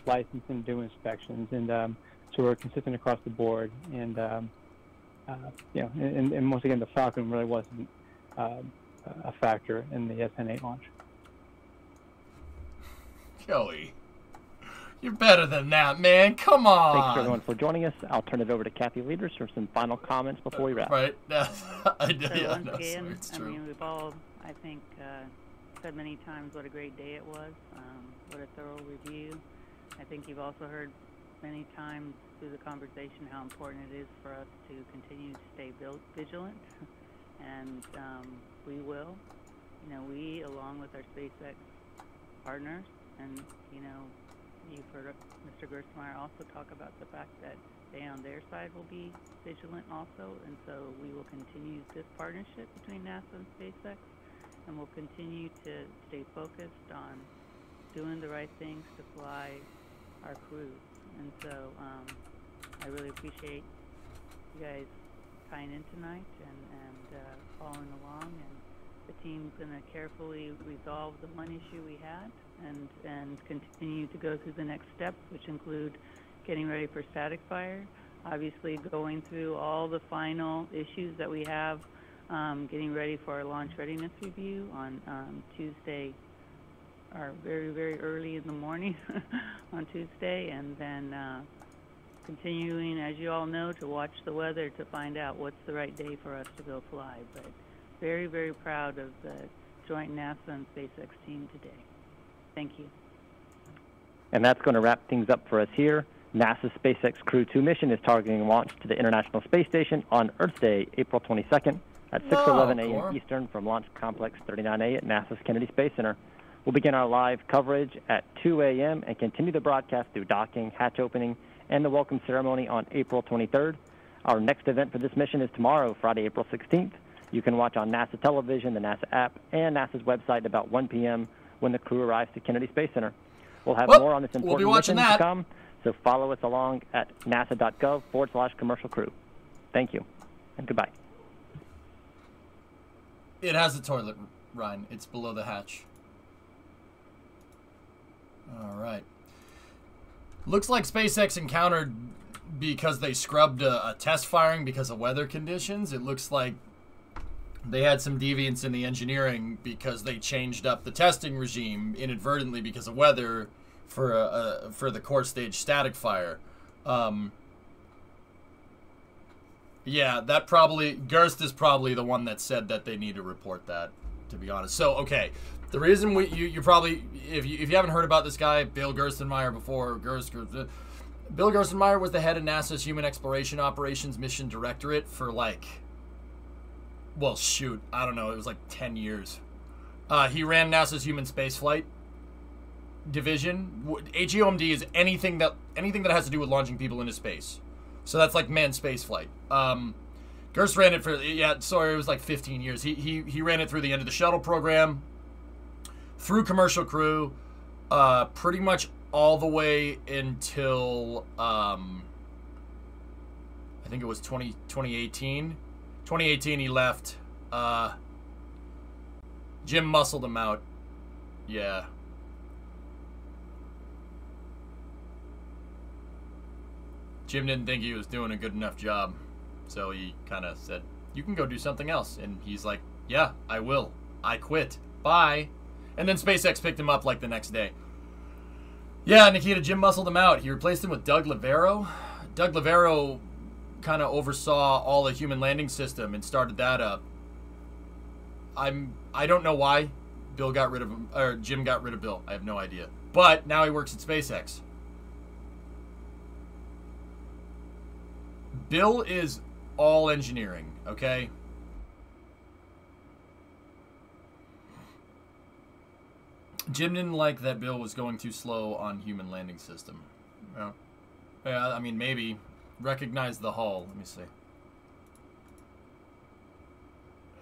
S10: license and do inspections, and so we're consistent across the board. And and once again, the Falcon really wasn't a factor in the SN8 launch.
S1: Joey. You're better than that, man. Come on.
S2: Thanks, everyone, for joining us. I'll turn it over to Kathy Leaders for some final comments before we wrap.
S1: Right.
S3: Once again, I mean, we've all, I think, said many times what a great day it was, what a thorough review. I think you've also heard many times through the conversation how important it is for us to continue to stay vigilant, and we will. We, along with our SpaceX partners, and, you've heard Mr. Gerstenmaier also talk about the fact that they on their side will be vigilant also, and so we will continue this partnership between NASA and SpaceX, and we'll continue to stay focused on doing the right things to fly our crews. And so I really appreciate you guys tying in tonight and following along, and the team's going to carefully resolve the one issue we had and continue to go through the next steps, which include getting ready for static fire, obviously going through all the final issues that we have, getting ready for our launch readiness review on Tuesday, or very, very early in the morning on Tuesday, and then continuing, as you all know, to watch the weather to find out what's the right day for us to go fly. But very, very proud of the joint NASA and SpaceX team today. Thank you.
S2: And that's going to wrap things up for us here. NASA's SpaceX Crew 2 mission is targeting launch to the International Space Station on Earth Day, April 22nd at 6:11 a.m. Eastern from Launch Complex 39A at NASA's Kennedy Space Center. We'll begin our live coverage at 2 a.m. and continue the broadcast through docking, hatch opening, and the welcome ceremony on April 23rd. Our next event for this mission is tomorrow, Friday, April 16th. You can watch on NASA television, the NASA app, and NASA's website about 1 p.m. when the crew arrives to Kennedy Space Center. We'll have more on this important mission to come, so follow us along at nasa.gov/commercial crew. Thank you, and goodbye.
S1: It has a toilet, Ryan. It's below the hatch. All right. Looks like SpaceX encountered, because they scrubbed a test firing because of weather conditions, it looks like they had some deviance in the engineering because they changed up the testing regime inadvertently because of weather for the core stage static fire. Yeah, that probably... Gerst is probably the one that said that they need to report that, to be honest. So, okay. The reason you probably... If you haven't heard about this guy, Bill Gerstenmaier before... Bill Gerstenmaier was the head of NASA's Human Exploration Operations Mission Directorate for, like... Well, shoot. I don't know. It was like 10 years. He ran NASA's Human Spaceflight Division. HEOMD is anything that has to do with launching people into space. So that's like manned spaceflight. Gerst ran it for, yeah, sorry, it was like 15 years. He ran it through the end of the shuttle program, through commercial crew, pretty much all the way until, I think it was 2018. 2018 he left. Jim muscled him out. Yeah. Jim didn't think he was doing a good enough job, so he kind of said, you can go do something else. And he's like, yeah, I will. I quit. Bye. And then SpaceX picked him up like the next day. Yeah, Nikita, Jim muscled him out. He replaced him with Doug Lavero. Doug Lavero kind of oversaw all the human landing system and started that up. I don't know why Bill got rid of him, or Jim got rid of Bill. I have no idea. But now he works at SpaceX. Bill is all engineering, okay? Jim didn't like that Bill was going too slow on human landing system. Yeah, I mean, maybe. Recognize the hull. Let me see.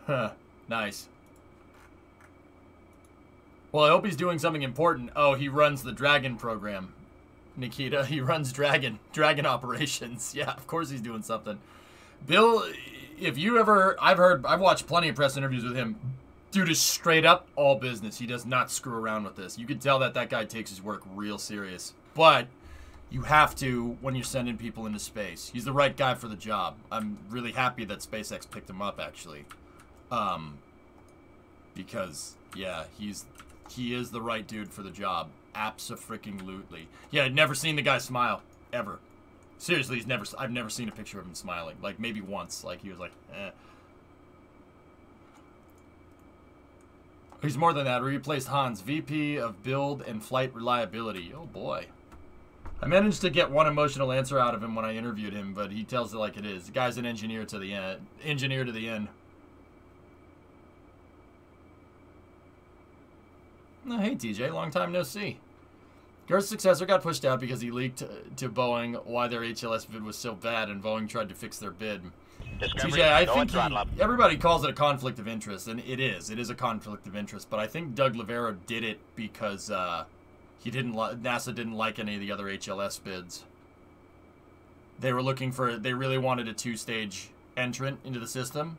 S1: Huh. Nice. Well, I hope he's doing something important. Oh, he runs the Dragon program. Nikita, he runs Dragon operations. Yeah, of course he's doing something. Bill, if you ever, I've watched plenty of press interviews with him. Dude is straight up all business. He does not screw around with this. You can tell that guy takes his work real serious. But you have to when you're sending people into space. He's the right guy for the job. I'm really happy that SpaceX picked him up, actually. Because, yeah, he is the right dude for the job. Abso-freaking-lutely. Yeah, I'd never seen the guy smile. Ever. Seriously, I've never seen a picture of him smiling. Like, maybe once. Like, he was like, eh. He's more than that. We replaced Hans, VP of Build and Flight Reliability. Oh, boy. I managed to get one emotional answer out of him when I interviewed him, but he tells it like it is. The guy's an engineer to the end. Engineer to the end. Oh, hey, TJ. Long time no see. Gerst's successor got pushed out because he leaked to Boeing why their HLS bid was so bad, and Boeing tried to fix their bid. TJ, I think everybody calls it a conflict of interest, and it is. It is a conflict of interest, but I think Doug Lavero did it because NASA didn't like any of the other HLS bids. They really wanted a two-stage entrant into the system.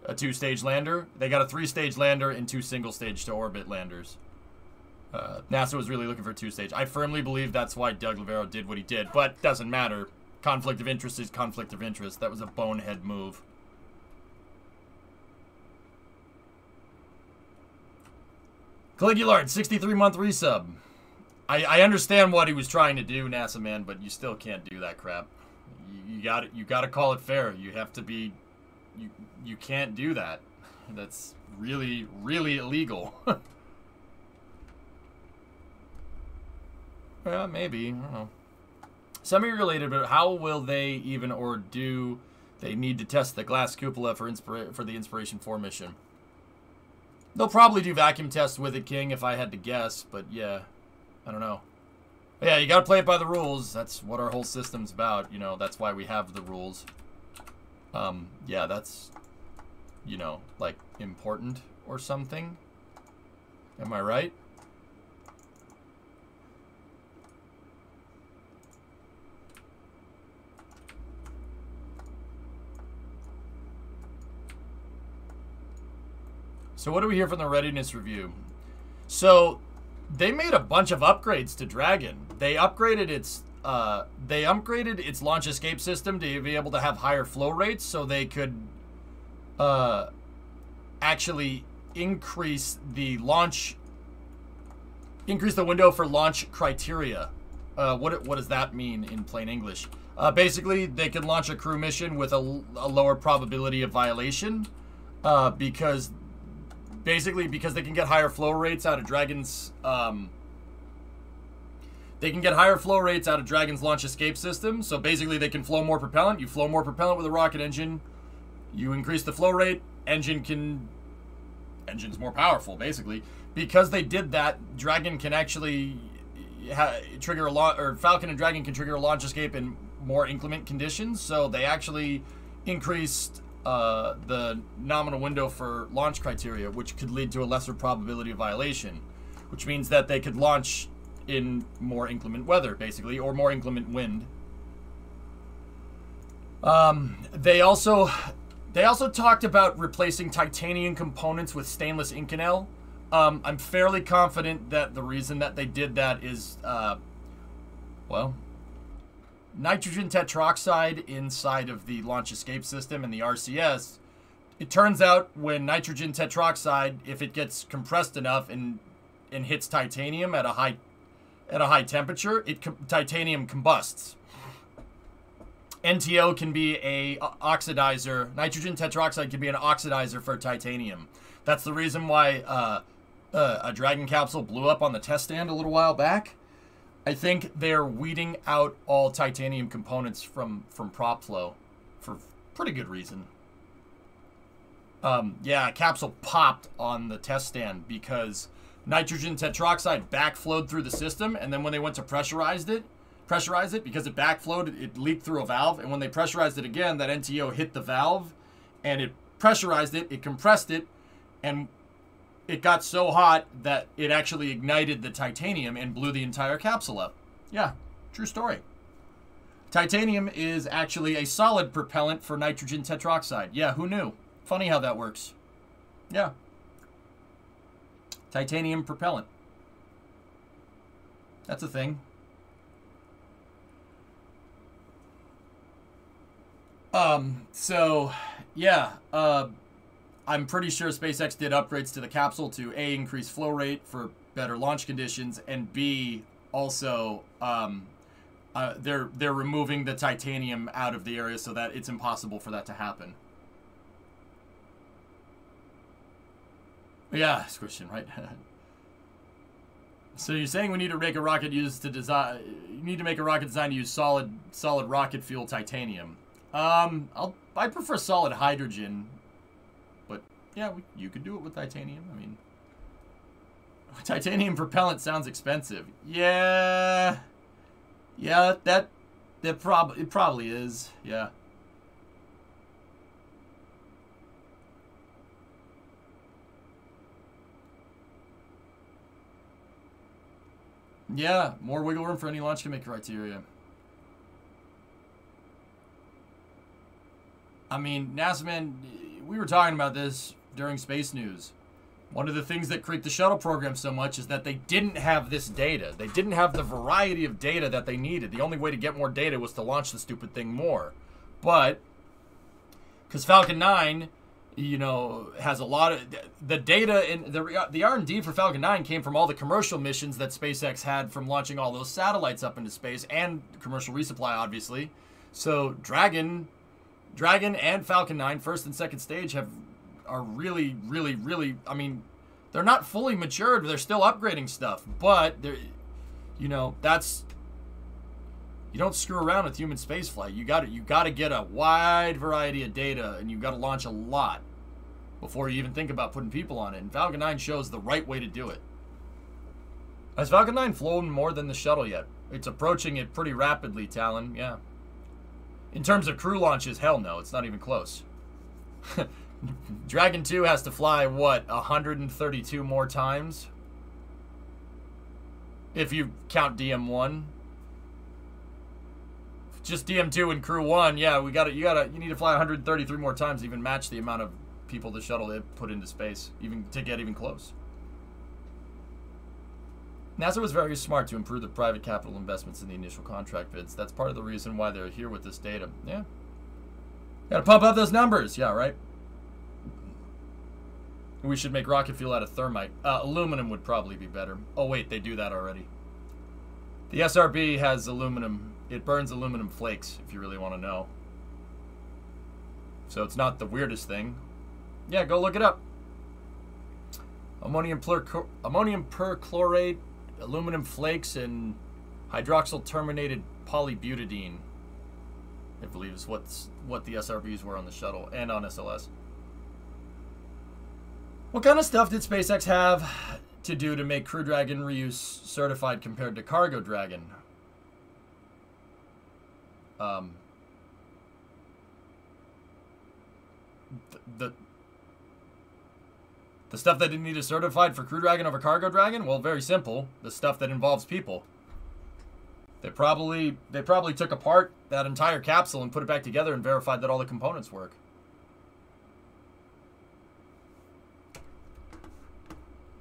S1: A two-stage lander. They got a three-stage lander and two single-stage to orbit landers. NASA was really looking for a two-stage. I firmly believe that's why Doug Lavero did what he did, but doesn't matter. Conflict of interest is conflict of interest. That was a bonehead move. Caligulard, 63-month resub. I understand what he was trying to do, NASA man, but you still can't do that crap. You gotta call it fair. You have to be. You can't do that. That's really, really illegal. Well, maybe. I don't know. Semi-related, but how will they even, or do they need to test the glass cupola for the Inspiration 4 mission? They'll probably do vacuum tests with it, King, if I had to guess, but yeah. I don't know. But yeah, you gotta play it by the rules. That's what our whole system's about. You know, that's why we have the rules. Yeah, that's, you know, like, important or something. Am I right? So what do we hear from the readiness review? So they made a bunch of upgrades to Dragon. They upgraded its launch escape system to be able to have higher flow rates, so they could actually increase the window for launch criteria. What does that mean in plain English? Basically, they can launch a crew mission with a lower probability of violation because they can get higher flow rates out of Dragon's launch escape system. So basically, they can flow more propellant. You flow more propellant with a rocket engine. You increase the flow rate. Engine's more powerful, basically. Because they did that, Dragon can actually trigger Falcon and Dragon can trigger a launch escape in more inclement conditions. So they actually increased the nominal window for launch criteria, which could lead to a lesser probability of violation, which means that they could launch in more inclement weather, basically, or more inclement wind. They also talked about replacing titanium components with stainless Inconel. I'm fairly confident that the reason that they did that is, well, nitrogen tetroxide inside of the launch escape system and the RCS. It turns out when nitrogen tetroxide, if it gets compressed enough and hits titanium at a high temperature, titanium combusts. NTO can be a oxidizer. Nitrogen tetroxide can be an oxidizer for titanium. That's the reason why a Dragon capsule blew up on the test stand a little while back. I think they're weeding out all titanium components from prop flow for pretty good reason. Yeah, a capsule popped on the test stand because nitrogen tetroxide backflowed through the system, and then when they went to pressurize it, because it backflowed, it leaked through a valve, and when they pressurized it again, that NTO hit the valve, and it pressurized it, it compressed it, and it got so hot that it actually ignited the titanium and blew the entire capsule up. Yeah, true story. Titanium is actually a solid propellant for nitrogen tetroxide. Yeah, who knew? Funny how that works. Yeah. Titanium propellant. That's a thing. So, yeah, I'm pretty sure SpaceX did upgrades to the capsule to A, increase flow rate for better launch conditions, and B, also, they're removing the titanium out of the area so that it's impossible for that to happen. Yeah, that's a question, right? So you're saying we need to make a rocket design to use solid rocket fuel titanium. I prefer solid hydrogen, but yeah, you could do it with titanium. I mean, titanium propellant sounds expensive. Yeah, it probably is. Yeah. Yeah, more wiggle room for any launch commit criteria. I mean, NASA, man, we were talking about this during Space News. One of the things that creaked the shuttle program so much is that they didn't have this data. They didn't have the variety of data that they needed. The only way to get more data was to launch the stupid thing more. But, because Falcon 9, you know, has a lot of... The data and the R&D for Falcon 9 came from all the commercial missions that SpaceX had from launching all those satellites up into space and commercial resupply, obviously. So, Dragon and Falcon 9, first and second stage, are really, really, really, I mean, they're not fully matured. They're still upgrading stuff. But, they're, you know, that's... You don't screw around with human spaceflight. You got to get a wide variety of data, and you got to launch a lot before you even think about putting people on it. And Falcon 9 shows the right way to do it. Has Falcon 9 flown more than the shuttle yet? It's approaching it pretty rapidly, Talon. Yeah. In terms of crew launches, hell no. It's not even close. Dragon 2 has to fly, what, 132 more times? If you count DM1. Just DM2 and Crew 1, yeah, you need to fly 133 more times to even match the amount of people the shuttle had put into space, even to get even close. NASA was very smart to improve the private capital investments in the initial contract bids. That's part of the reason why they're here with this data. Yeah. Gotta pump up those numbers. Yeah, right? We should make rocket fuel out of thermite. Aluminum would probably be better. Oh, wait, they do that already. The SRB has aluminum it burns aluminum flakes, if you really want to know. So it's not the weirdest thing. Yeah, go look it up. Ammonium perchlorate, aluminum flakes, and hydroxyl terminated polybutadiene, I believe is what the SRBs were on the shuttle and on SLS. What kind of stuff did SpaceX have to do to make Crew Dragon reuse certified compared to Cargo Dragon? The stuff that didn't need a certified for Crew Dragon over Cargo Dragon? Well, very simple. The stuff that involves people. They probably took apart that entire capsule and put it back together and verified that all the components work.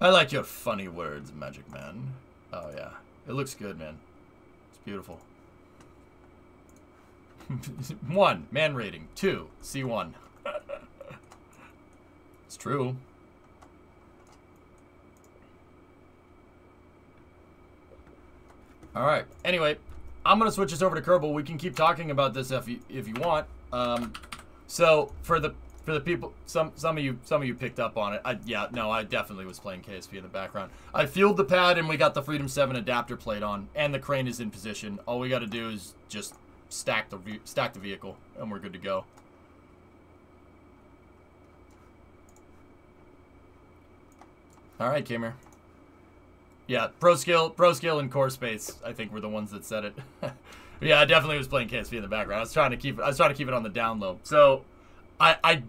S1: I like your funny words, Magic Man. Oh yeah, it looks good, man. It's beautiful. 1, man rating. 2, C1. It's true. All right. Anyway, I'm gonna switch this over to Kerbal. We can keep talking about this if you want. So for the people, some of you picked up on it. I definitely was playing KSP in the background. I fueled the pad and we got the Freedom 7 adapter plate on, and the crane is in position. All we got to do is just stack the vehicle, and we're good to go. All right, Kamer. Yeah, pro skill and core space, I think, were the ones that said it. Yeah, I definitely was playing KSP in the background. I was trying to keep it on the down low. So I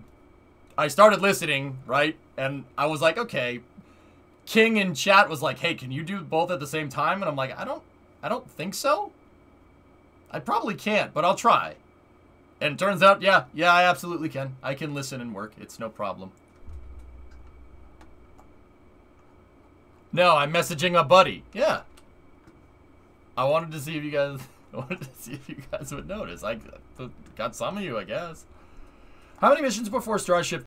S1: started listening, right? And I was like, okay. King in chat was like, hey, can you do both at the same time? And I'm like, I don't think so. I probably can't, but I'll try. And it turns out, yeah, I absolutely can. I can listen and work. It's no problem. No, I'm messaging a buddy. Yeah. I wanted to see if you guys would notice. I got some of you, I guess. How many missions before Starship